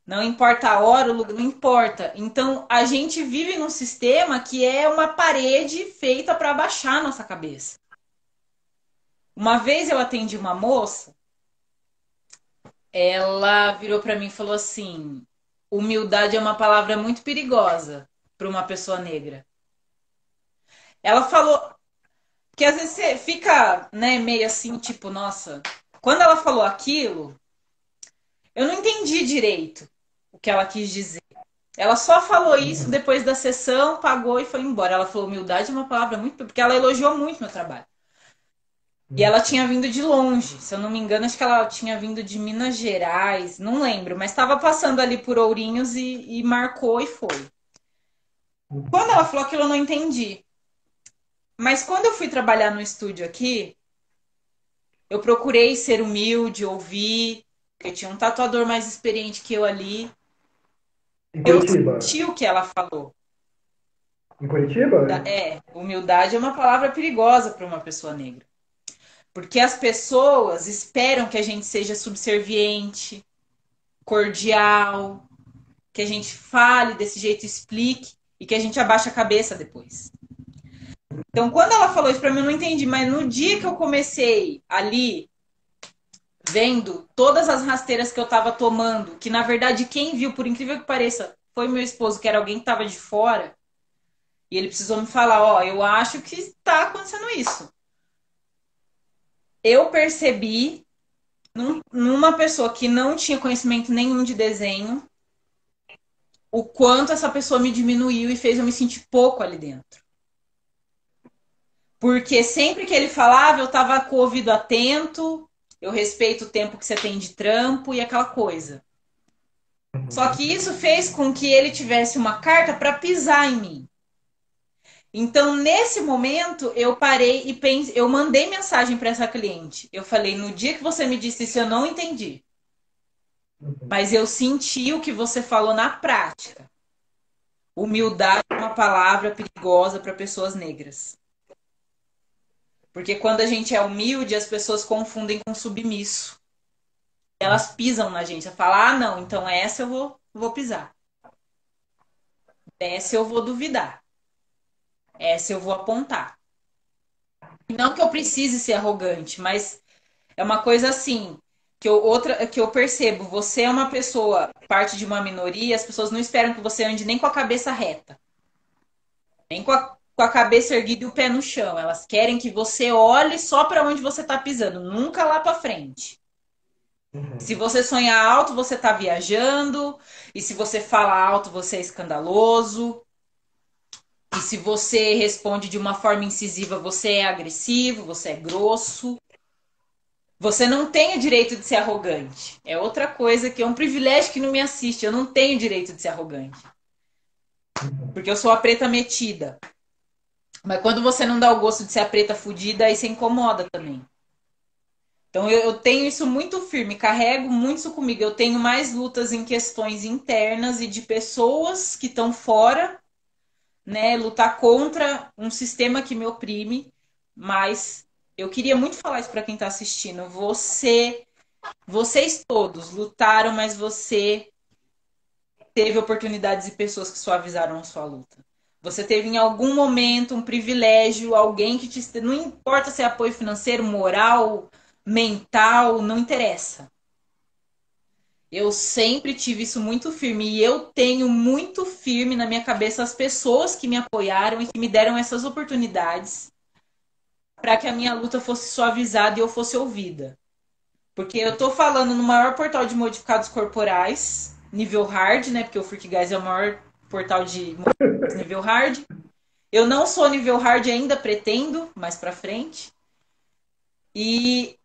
Não importa a hora, o lugar, não importa. Então, a gente vive num sistema que é uma parede feita para abaixar a nossa cabeça. Uma vez eu atendi uma moça, ela virou para mim e falou assim: humildade é uma palavra muito perigosa para uma pessoa negra. Ela falou que às vezes você fica, né, meio assim, tipo, nossa. Quando ela falou aquilo, eu não entendi direito o que ela quis dizer. Ela só falou isso depois da sessão, pagou e foi embora. Ela falou: humildade é uma palavra muito. Porque ela elogiou muito meu trabalho. E ela tinha vindo de longe, se eu não me engano, acho que ela tinha vindo de Minas Gerais, não lembro, mas estava passando ali por Ourinhos e marcou e foi. Quando ela falou aquilo, eu não entendi. Mas quando eu fui trabalhar no estúdio aqui, eu procurei ser humilde, ouvir, porque tinha um tatuador mais experiente que eu ali. Em Eu Curitiba? senti o que ela falou. Em Curitiba? Humildade é uma palavra perigosa para uma pessoa negra. Porque as pessoas esperam que a gente seja subserviente, cordial, que a gente fale desse jeito, explique e que a gente abaixe a cabeça depois. Então, quando ela falou isso para mim, eu não entendi, mas no dia que eu comecei ali, vendo todas as rasteiras que eu estava tomando, que na verdade quem viu, por incrível que pareça, foi meu esposo, que era alguém que estava de fora, e ele precisou me falar: ó, eu acho que está acontecendo isso. Eu percebi numa pessoa que não tinha conhecimento nenhum de desenho, o quanto essa pessoa me diminuiu e fez eu me sentir pouco ali dentro. Porque sempre que ele falava, eu tava com o ouvido atento, eu respeito o tempo que você tem de trampo e aquela coisa. Só que isso fez com que ele tivesse uma carta para pisar em mim. Então, nesse momento, eu parei e pensei, eu mandei mensagem para essa cliente. Eu falei, no dia que você me disse isso, eu não entendi. Mas eu senti o que você falou na prática. Humildade é uma palavra perigosa para pessoas negras. Porque quando a gente é humilde, as pessoas confundem com submisso. Elas pisam na gente. Ela fala, ah, não, então essa eu vou pisar. Essa eu vou duvidar. Essa eu vou apontar. E não que eu precise ser arrogante, mas é uma coisa assim, que eu percebo. Você é uma pessoa, parte de uma minoria, as pessoas não esperam que você ande nem com a cabeça reta. Nem com a cabeça erguida e o pé no chão. Elas querem que você olhe só para onde você está pisando, nunca lá para frente. Se você sonha alto, você está viajando. E se você fala alto, você é escandaloso. E se você responde de uma forma incisiva, você é agressivo, você é grosso. Você não tem o direito de ser arrogante. É outra coisa que é um privilégio que não me assiste. Eu não tenho direito de ser arrogante. Porque eu sou a preta metida. Mas quando você não dá o gosto de ser a preta fudida, aí você incomoda também. Então eu tenho isso muito firme, carrego muito isso comigo. Eu tenho mais lutas em questões internas e de pessoas que estão fora, né? Lutar contra um sistema que me oprime. Mas eu queria muito falar isso para quem está assistindo. Vocês todos lutaram, mas você teve oportunidades e pessoas que suavizaram a sua luta. Você teve em algum momento um privilégio, alguém que te. Não importa se é apoio financeiro, moral, mental, não interessa. Eu sempre tive isso muito firme e eu tenho muito firme na minha cabeça as pessoas que me apoiaram e que me deram essas oportunidades para que a minha luta fosse suavizada e eu fosse ouvida. Porque eu tô falando no maior portal de modificados corporais, nível hard, né? Porque o Freak Guys é o maior portal de modificados nível hard. Eu não sou nível hard ainda, pretendo, mais pra frente. E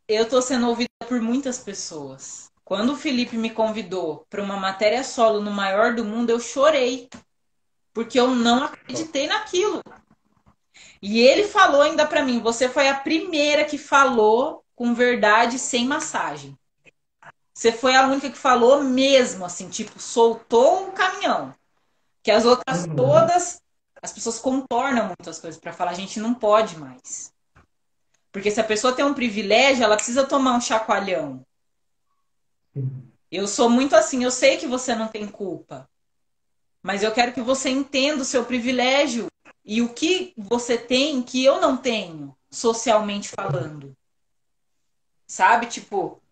eu tô sendo ouvida por muitas pessoas. Quando o Felipe me convidou para uma matéria solo no maior do mundo, eu chorei. Porque eu não acreditei naquilo. E ele falou ainda pra mim, você foi a primeira que falou com verdade sem massagem. Você foi a única que falou mesmo, assim, tipo, soltou o caminhão. Que as outras todas, as pessoas contornam muitas coisas para falar, a gente não pode mais. Porque se a pessoa tem um privilégio, ela precisa tomar um chacoalhão. Eu sou muito assim, eu sei que você não tem culpa, mas eu quero que você entenda o seu privilégio e o que você tem que eu não tenho, socialmente falando. Sabe? Tipo,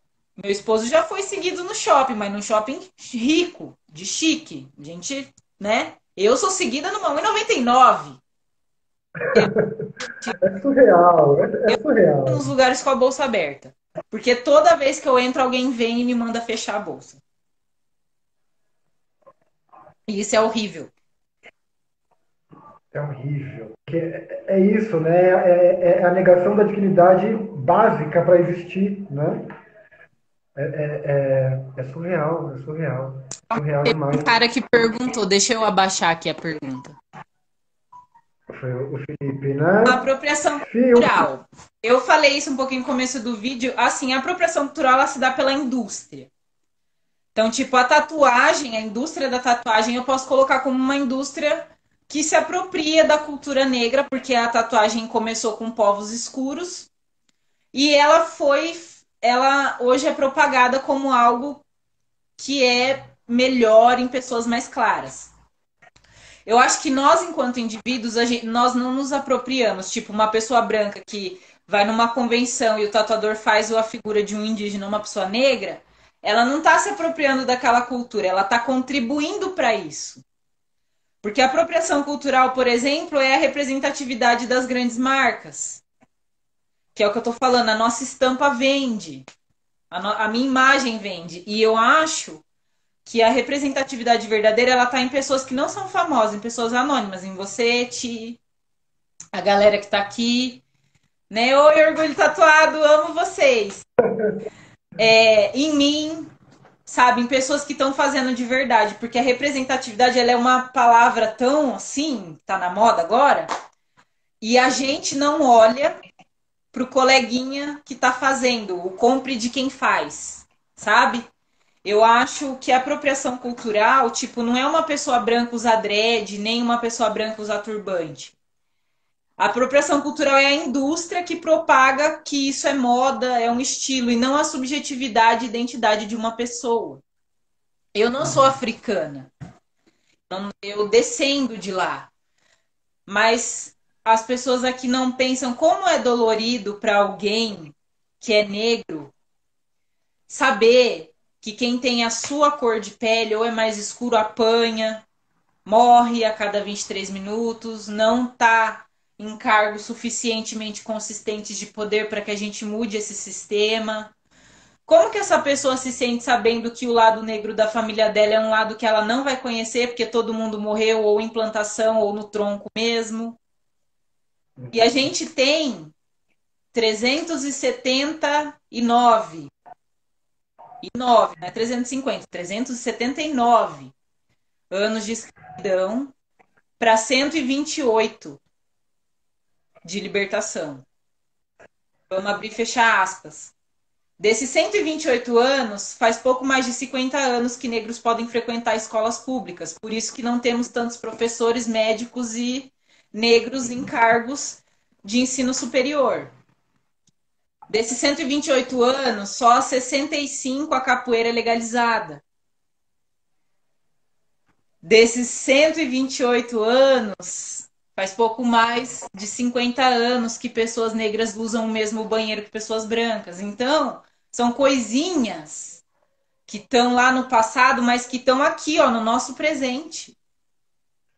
meu esposo já foi seguido no shopping, mas num shopping rico, de chique. Gente, né? Eu sou seguida numa 1,99. É surreal, é surreal. Nos lugares com a bolsa aberta. Porque toda vez que eu entro, alguém vem e me manda fechar a bolsa. E isso é horrível. É horrível. É isso, né? É a negação da dignidade básica para existir, né? É surreal, é surreal. Surreal Teve demais. um cara que perguntou, deixa eu abaixar aqui a pergunta. Foi o Felipe, A né? apropriação Fio. cultural. Eu falei isso um pouquinho no começo do vídeo. Assim, a apropriação cultural ela se dá pela indústria. Então, tipo, a tatuagem, a indústria da tatuagem, eu posso colocar como uma indústria que se apropria da cultura negra, porque a tatuagem começou com povos escuros e ela hoje é propagada como algo que é melhor em pessoas mais claras. Eu acho que nós, enquanto indivíduos, nós não nos apropriamos. Tipo, uma pessoa branca que vai numa convenção e o tatuador faz a figura de um indígena, uma pessoa negra, ela não está se apropriando daquela cultura, ela está contribuindo para isso. Porque a apropriação cultural, por exemplo, é a representatividade das grandes marcas. Que é o que eu estou falando, a nossa estampa vende. A minha imagem vende. E eu acho que a representatividade verdadeira ela tá em pessoas que não são famosas, em pessoas anônimas, em você, Ti, a galera que tá aqui, né? Oi, orgulho tatuado, amo vocês. Em mim, sabe, em pessoas que estão fazendo de verdade, porque a representatividade ela é uma palavra tão assim, tá na moda agora, e a gente não olha pro coleguinha que tá fazendo, o compre de quem faz, sabe? Eu acho que a apropriação cultural, tipo, não é uma pessoa branca usar dread, nem uma pessoa branca usar turbante. A apropriação cultural é a indústria que propaga que isso é moda, é um estilo, e não a subjetividade e identidade de uma pessoa. Eu não sou africana, eu descendo de lá, mas as pessoas aqui não pensam como é dolorido para alguém que é negro saber que quem tem a sua cor de pele ou é mais escuro apanha, morre a cada 23 minutos, não está em cargos suficientemente consistentes de poder para que a gente mude esse sistema. Como que essa pessoa se sente sabendo que o lado negro da família dela é um lado que ela não vai conhecer porque todo mundo morreu ou em plantação ou no tronco mesmo? E a gente tem 379 não é 350, 379 anos de escravidão para 128 de libertação. Vamos abrir e fechar aspas. Desses 128 anos, faz pouco mais de 50 anos que negros podem frequentar escolas públicas. Por isso que não temos tantos professores, médicos e negros em cargos de ensino superior. Desses 128 anos, só 65 a capoeira é legalizada. Desses 128 anos, faz pouco mais de 50 anos que pessoas negras usam o mesmo banheiro que pessoas brancas. Então, são coisinhas que estão lá no passado, mas que estão aqui, ó, no nosso presente.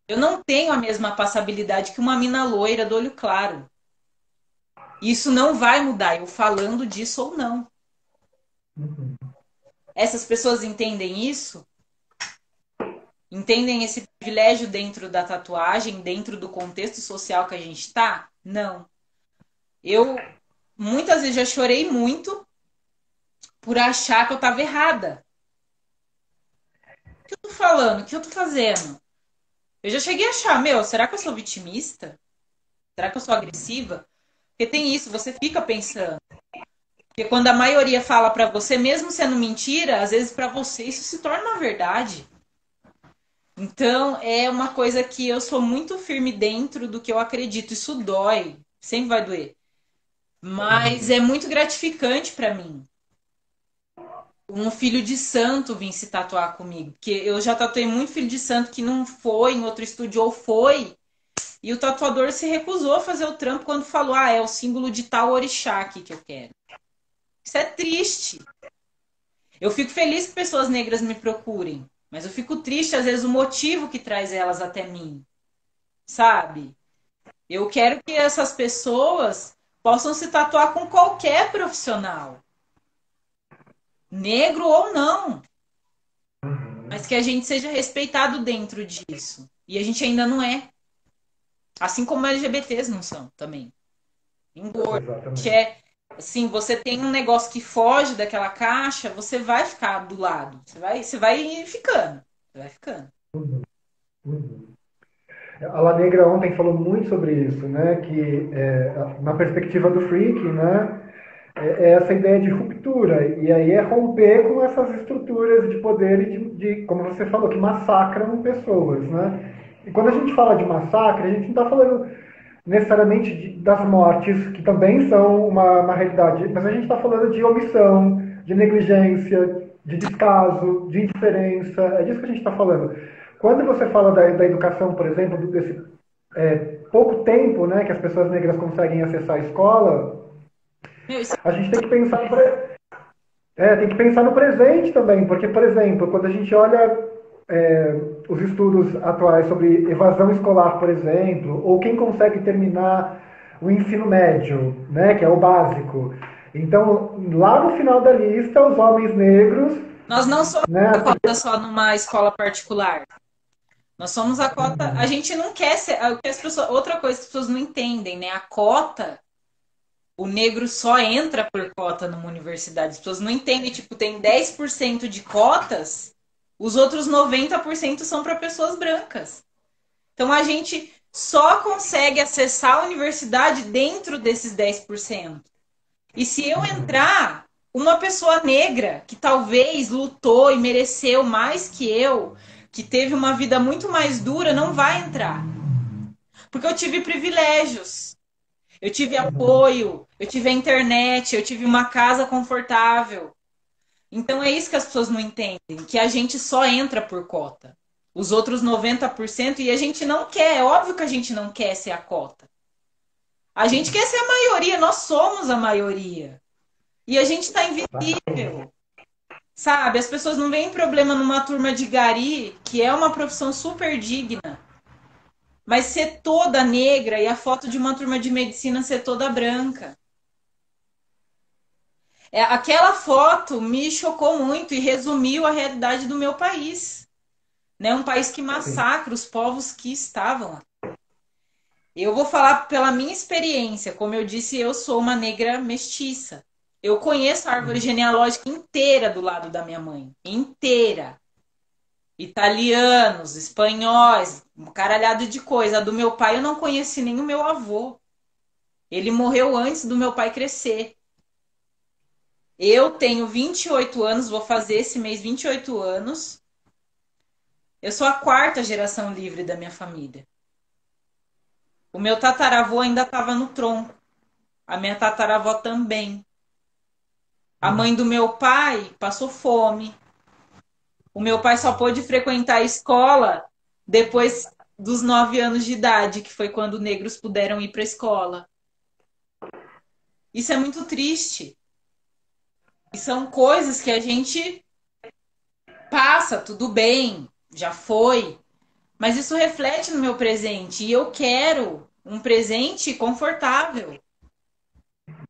Eu não tenho a mesma passabilidade que uma mina loira do olho claro. Isso não vai mudar, eu falando disso ou não. Essas pessoas entendem isso? Entendem esse privilégio dentro da tatuagem, dentro do contexto social que a gente está? Não. Eu muitas vezes já chorei muito por achar que eu estava errada. O que eu tô falando? O que eu tô fazendo? Eu já cheguei a achar, meu, será que eu sou vitimista? Será que eu sou agressiva? Porque tem isso, você fica pensando. Porque quando a maioria fala pra você, mesmo sendo mentira, às vezes pra você isso se torna uma verdade. Então, é uma coisa que eu sou muito firme dentro do que eu acredito. Isso dói, sempre vai doer. Mas é muito gratificante pra mim. Um filho de santo vir se tatuar comigo. Porque eu já tatuei muito filho de santo que não foi em outro estúdio ou foi. E o tatuador se recusou a fazer o trampo quando falou: ah, é o símbolo de tal orixá aqui que eu quero. Isso é triste. Eu fico feliz que pessoas negras me procurem. Mas eu fico triste, às vezes, o motivo que traz elas até mim. Sabe? Eu quero que essas pessoas possam se tatuar com qualquer profissional, negro ou não, mas que a gente seja respeitado dentro disso. E a gente ainda não é. Assim como LGBTs não são também. Engorda. Exatamente. Assim, você tem um negócio que foge daquela caixa, você vai ficar do lado. Você vai ficando. Você vai ficando. Uhum. A La Negra ontem falou muito sobre isso, né? Que na perspectiva do freak, né? É essa ideia de ruptura e aí é romper com essas estruturas de poder e como você falou, que massacram pessoas, né? E quando a gente fala de massacre, a gente não está falando necessariamente das mortes, que também são uma realidade, mas a gente está falando de omissão, de negligência, de descaso, de indiferença, é disso que a gente está falando. Quando você fala da educação, por exemplo, desse pouco tempo, né, que as pessoas negras conseguem acessar a escola, Meu, isso a gente tem que pensar tem que pensar no presente também, porque, por exemplo, quando a gente olha os estudos atuais sobre evasão escolar, por exemplo, ou quem consegue terminar o ensino médio, né, que é o básico. Então, lá no final da lista, os homens negros Nós não somos né? a cota só numa escola particular. Nós somos a cota. A gente não quer ser. O que as pessoas, outra coisa que as pessoas não entendem, né? A cota, o negro só entra por cota numa universidade. As pessoas não entendem, tipo, tem 10% de cotas, os outros 90% são para pessoas brancas. Então a gente só consegue acessar a universidade dentro desses 10%. E se eu entrar, uma pessoa negra que talvez lutou e mereceu mais que eu, que teve uma vida muito mais dura, não vai entrar. Porque eu tive privilégios, eu tive apoio, eu tive a internet, eu tive uma casa confortável. Então é isso que as pessoas não entendem, que a gente só entra por cota. Os outros 90% e a gente não quer, é óbvio que a gente não quer ser a cota. A gente quer ser a maioria, nós somos a maioria. E a gente está invisível, sabe? As pessoas não veem problema numa turma de gari, que é uma profissão super digna, mas ser toda negra e a foto de uma turma de medicina ser toda branca. Aquela foto me chocou muito e resumiu a realidade do meu país, né? Um país que Sim. massacra os povos que estavam lá. Eu vou falar pela minha experiência, como eu disse, eu sou uma negra mestiça. Eu conheço a árvore genealógica inteira do lado da minha mãe, inteira. Italianos, espanhóis, um caralhado de coisa. A do meu pai eu não conheci nem o meu avô. Ele morreu antes do meu pai crescer. Eu tenho 28 anos, vou fazer esse mês 28 anos. Eu sou a quarta geração livre da minha família. O meu tataravô ainda estava no tronco. A minha tataravó também. A mãe do meu pai passou fome. O meu pai só pôde frequentar a escola depois dos 9 anos de idade, que foi quando negros puderam ir para a escola. Isso é muito triste. E são coisas que a gente passa, tudo bem, já foi. Mas isso reflete no meu presente. E eu quero um presente confortável.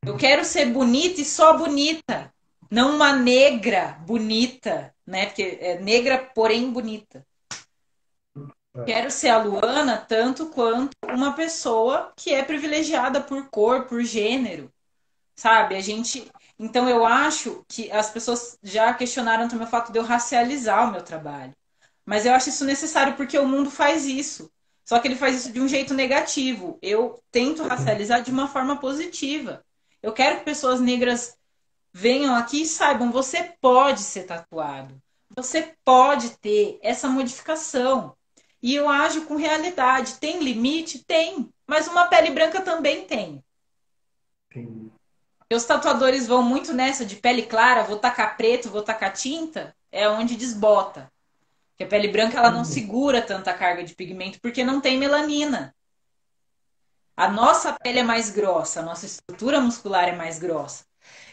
Eu quero ser bonita e só bonita. Não uma negra bonita, né? Porque é negra, porém bonita. Quero ser a Luana tanto quanto uma pessoa que é privilegiada por cor, por gênero, sabe? A gente. Então eu acho que as pessoas já questionaram também o fato de eu racializar o meu trabalho. Mas eu acho isso necessário porque o mundo faz isso. Só que ele faz isso de um jeito negativo. Eu tento racializar de uma forma positiva. Eu quero que pessoas negras venham aqui e saibam, você pode ser tatuado. Você pode ter essa modificação. E eu ajo com realidade. Tem limite? Tem. Mas uma pele branca também tem. Sim. E os tatuadores vão muito nessa de pele clara, vou tacar preto, vou tacar tinta, é onde desbota. Porque a pele branca ela não segura tanta carga de pigmento porque não tem melanina. A nossa pele é mais grossa, a nossa estrutura muscular é mais grossa.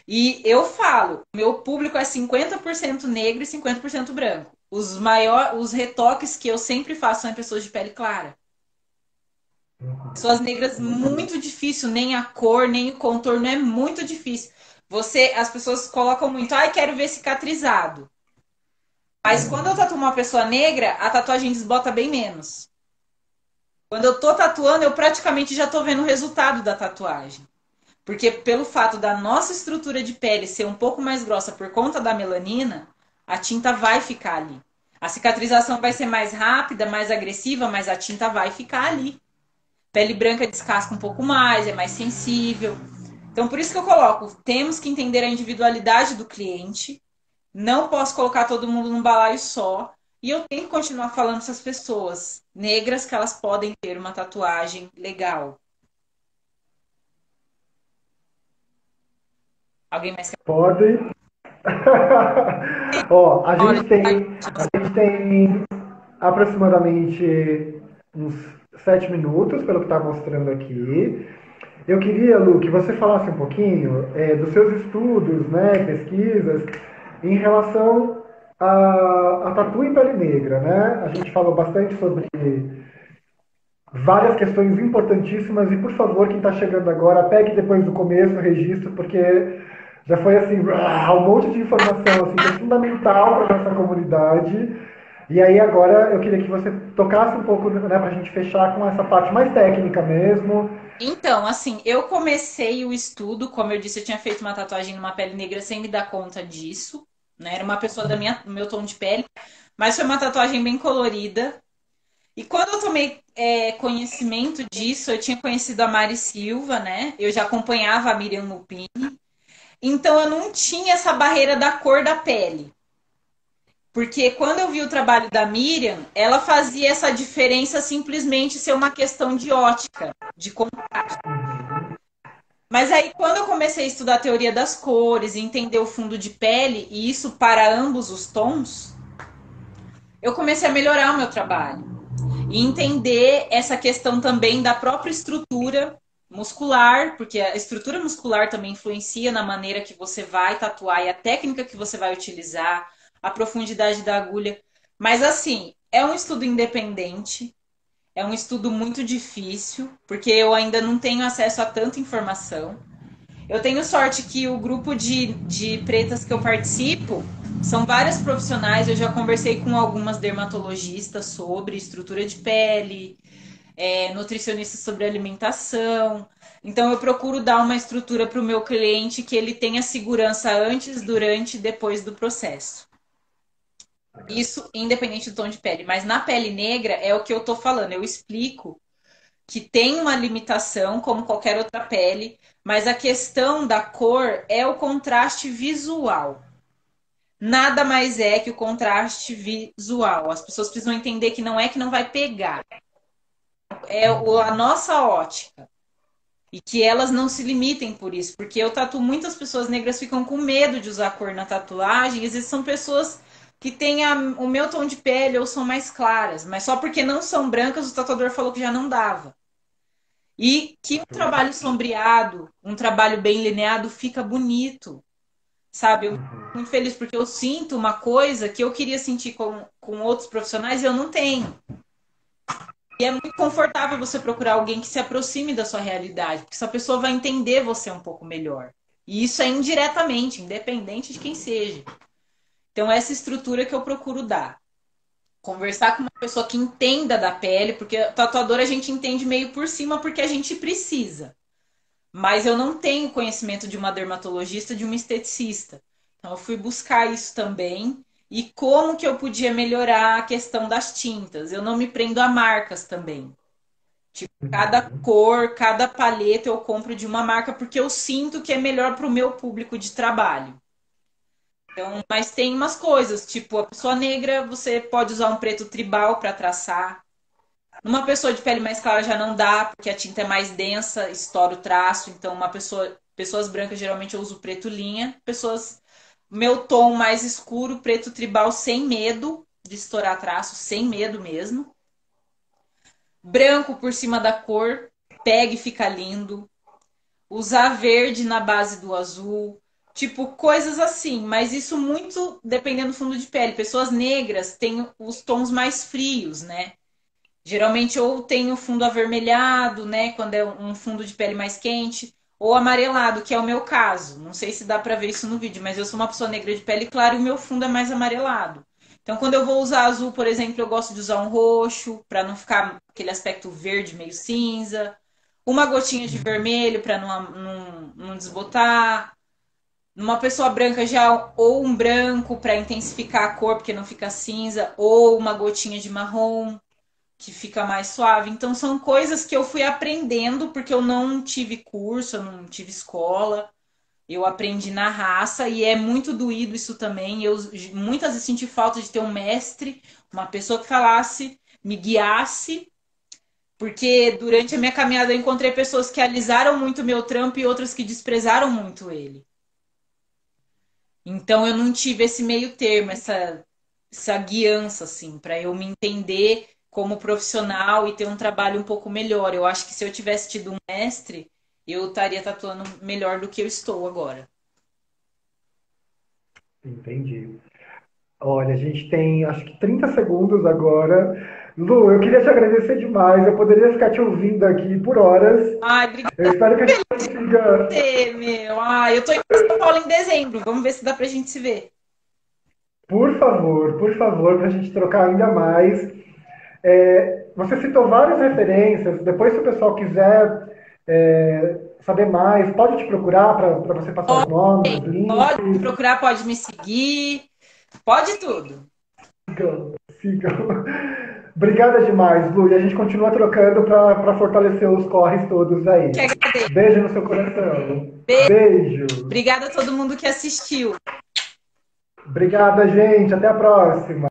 E eu falo, meu público é 50% negro e 50% branco. Os retoques que eu sempre faço são em pessoas de pele clara. Pessoas negras, muito difícil, nem a cor, nem o contorno, é muito difícil. As pessoas colocam muito, ai, quero ver cicatrizado. Mas quando eu tatuo uma pessoa negra, a tatuagem desbota bem menos. Quando eu tô tatuando, eu praticamente já tô vendo o resultado da tatuagem. Porque pelo fato da nossa estrutura de pele ser um pouco mais grossa por conta da melanina, a tinta vai ficar ali. A cicatrização vai ser mais rápida, mais agressiva, mas a tinta vai ficar ali. Pele branca descasca um pouco mais, é mais sensível. Então, por isso que eu coloco, temos que entender a individualidade do cliente. Não posso colocar todo mundo num balaio só. E eu tenho que continuar falando para essas pessoas negras que elas podem ter uma tatuagem legal. Alguém mais quer? Podem. Ó, Olha, a gente tem aproximadamente uns 7 minutos, pelo que está mostrando aqui. Eu queria, Lu, que você falasse um pouquinho dos seus estudos, né, pesquisas, em relação a tatu em pele negra, né? A gente falou bastante sobre várias questões importantíssimas e, por favor, quem está chegando agora, pegue depois do começo o registro, porque Já foi assim, um monte de informação assim, que é fundamental para nossa comunidade. E aí agora eu queria que você tocasse um pouco, né, para a gente fechar com essa parte mais técnica mesmo. Então, assim, eu comecei o estudo, como eu disse, eu tinha feito uma tatuagem numa pele negra sem me dar conta disso, né? Era uma pessoa do meu tom de pele, mas foi uma tatuagem bem colorida. E quando eu tomei conhecimento disso, eu tinha conhecido a Mari Silva, né? Eu já acompanhava a Miriam Lupin, então eu não tinha essa barreira da cor da pele. Porque quando eu vi o trabalho da Miriam, ela fazia essa diferença simplesmente ser uma questão de ótica, de contraste. Mas aí, quando eu comecei a estudar a teoria das cores e entender o fundo de pele, e isso para ambos os tons, eu comecei a melhorar o meu trabalho. E entender essa questão também da própria estrutura muscular, porque a estrutura muscular também influencia na maneira que você vai tatuar e a técnica que você vai utilizar, a profundidade da agulha. Mas assim, é um estudo independente, é um estudo muito difícil, porque eu ainda não tenho acesso a tanta informação. Eu tenho sorte que o grupo de pretas que eu participo são várias profissionais. Eu já conversei com algumas dermatologistas sobre estrutura de pele, nutricionistas sobre alimentação. Então, eu procuro dar uma estrutura para o meu cliente que ele tenha segurança antes, durante e depois do processo. Isso independente do tom de pele. Mas na pele negra é o que eu estou falando. Eu explico que tem uma limitação, como qualquer outra pele, mas a questão da cor é o contraste visual. Nada mais é que o contraste visual. As pessoas precisam entender que não é que não vai pegar, é a nossa ótica. E que elas não se limitem por isso, porque eu tatuo muitas pessoas negras ficam com medo de usar cor na tatuagem, às vezes são pessoas que têm o meu tom de pele ou são mais claras, mas só porque não são brancas o tatuador falou que já não dava. E que um trabalho sombreado, um trabalho bem lineado fica bonito, sabe? Eu fico muito feliz porque eu sinto uma coisa que eu queria sentir com outros profissionais e eu não tenho. E é muito confortável você procurar alguém que se aproxime da sua realidade, porque essa pessoa vai entender você um pouco melhor. E isso é indiretamente, independente de quem seja. Então, essa estrutura que eu procuro dar. Conversar com uma pessoa que entenda da pele, porque tatuador a gente entende meio por cima porque a gente precisa. Mas eu não tenho conhecimento de uma dermatologista, de uma esteticista. Então eu fui buscar isso também e como que eu podia melhorar a questão das tintas. Eu não me prendo a marcas também. Tipo, cada cor, cada paleta eu compro de uma marca porque eu sinto que é melhor para o meu público de trabalho. Então, mas tem umas coisas, tipo, a pessoa negra, você pode usar um preto tribal para traçar. Numa pessoa de pele mais clara já não dá, porque a tinta é mais densa, estoura o traço. Então, pessoas brancas geralmente eu uso preto linha. Meu tom mais escuro, preto tribal, sem medo de estourar traço, sem medo mesmo. Branco por cima da cor, pega e fica lindo. Usar verde na base do azul. Tipo, coisas assim, mas isso muito dependendo do fundo de pele. Pessoas negras têm os tons mais frios, né? Geralmente ou tem o fundo avermelhado, né, quando é um fundo de pele mais quente, ou amarelado, que é o meu caso. Não sei se dá para ver isso no vídeo, mas eu sou uma pessoa negra de pele clara e o meu fundo é mais amarelado. Então, quando eu vou usar azul, por exemplo, eu gosto de usar um roxo, para não ficar aquele aspecto verde meio cinza. Uma gotinha de vermelho para não desbotar. Numa pessoa branca já, ou um branco para intensificar a cor, porque não fica cinza, ou uma gotinha de marrom que fica mais suave. Então são coisas que eu fui aprendendo porque eu não tive curso, eu não tive escola. Eu aprendi na raça e é muito doído isso também. Eu muitas vezes senti falta de ter um mestre, uma pessoa que falasse, me guiasse, porque durante a minha caminhada eu encontrei pessoas que alisaram muito o meu trampo e outras que desprezaram muito ele. Então eu não tive esse meio termo, essa guiança, assim, para eu me entender como profissional e ter um trabalho um pouco melhor. Eu acho que se eu tivesse tido um mestre, eu estaria tatuando melhor do que eu estou agora. Entendi. Olha, a gente tem acho que 30 segundos agora. Lu, eu queria te agradecer demais. Eu poderia ficar te ouvindo aqui por horas. Ai, obrigada Eu espero que a gente consiga. por você, meu. Ai, eu tô indo pra São Paulo em dezembro. Vamos ver se dá pra gente se ver. Por favor, para a gente trocar ainda mais. Você citou várias referências. Depois, se o pessoal quiser saber mais, pode te procurar para você passar os nomes, os Pode me links. procurar, pode me seguir, pode tudo. Sigam, sigam. Obrigada demais, Lu. E a gente continua trocando para fortalecer os corres todos Que aí. agradeço. Beijo no seu coração. Beijo. Beijo. Obrigada a todo mundo que assistiu. Obrigada, gente. Até a próxima.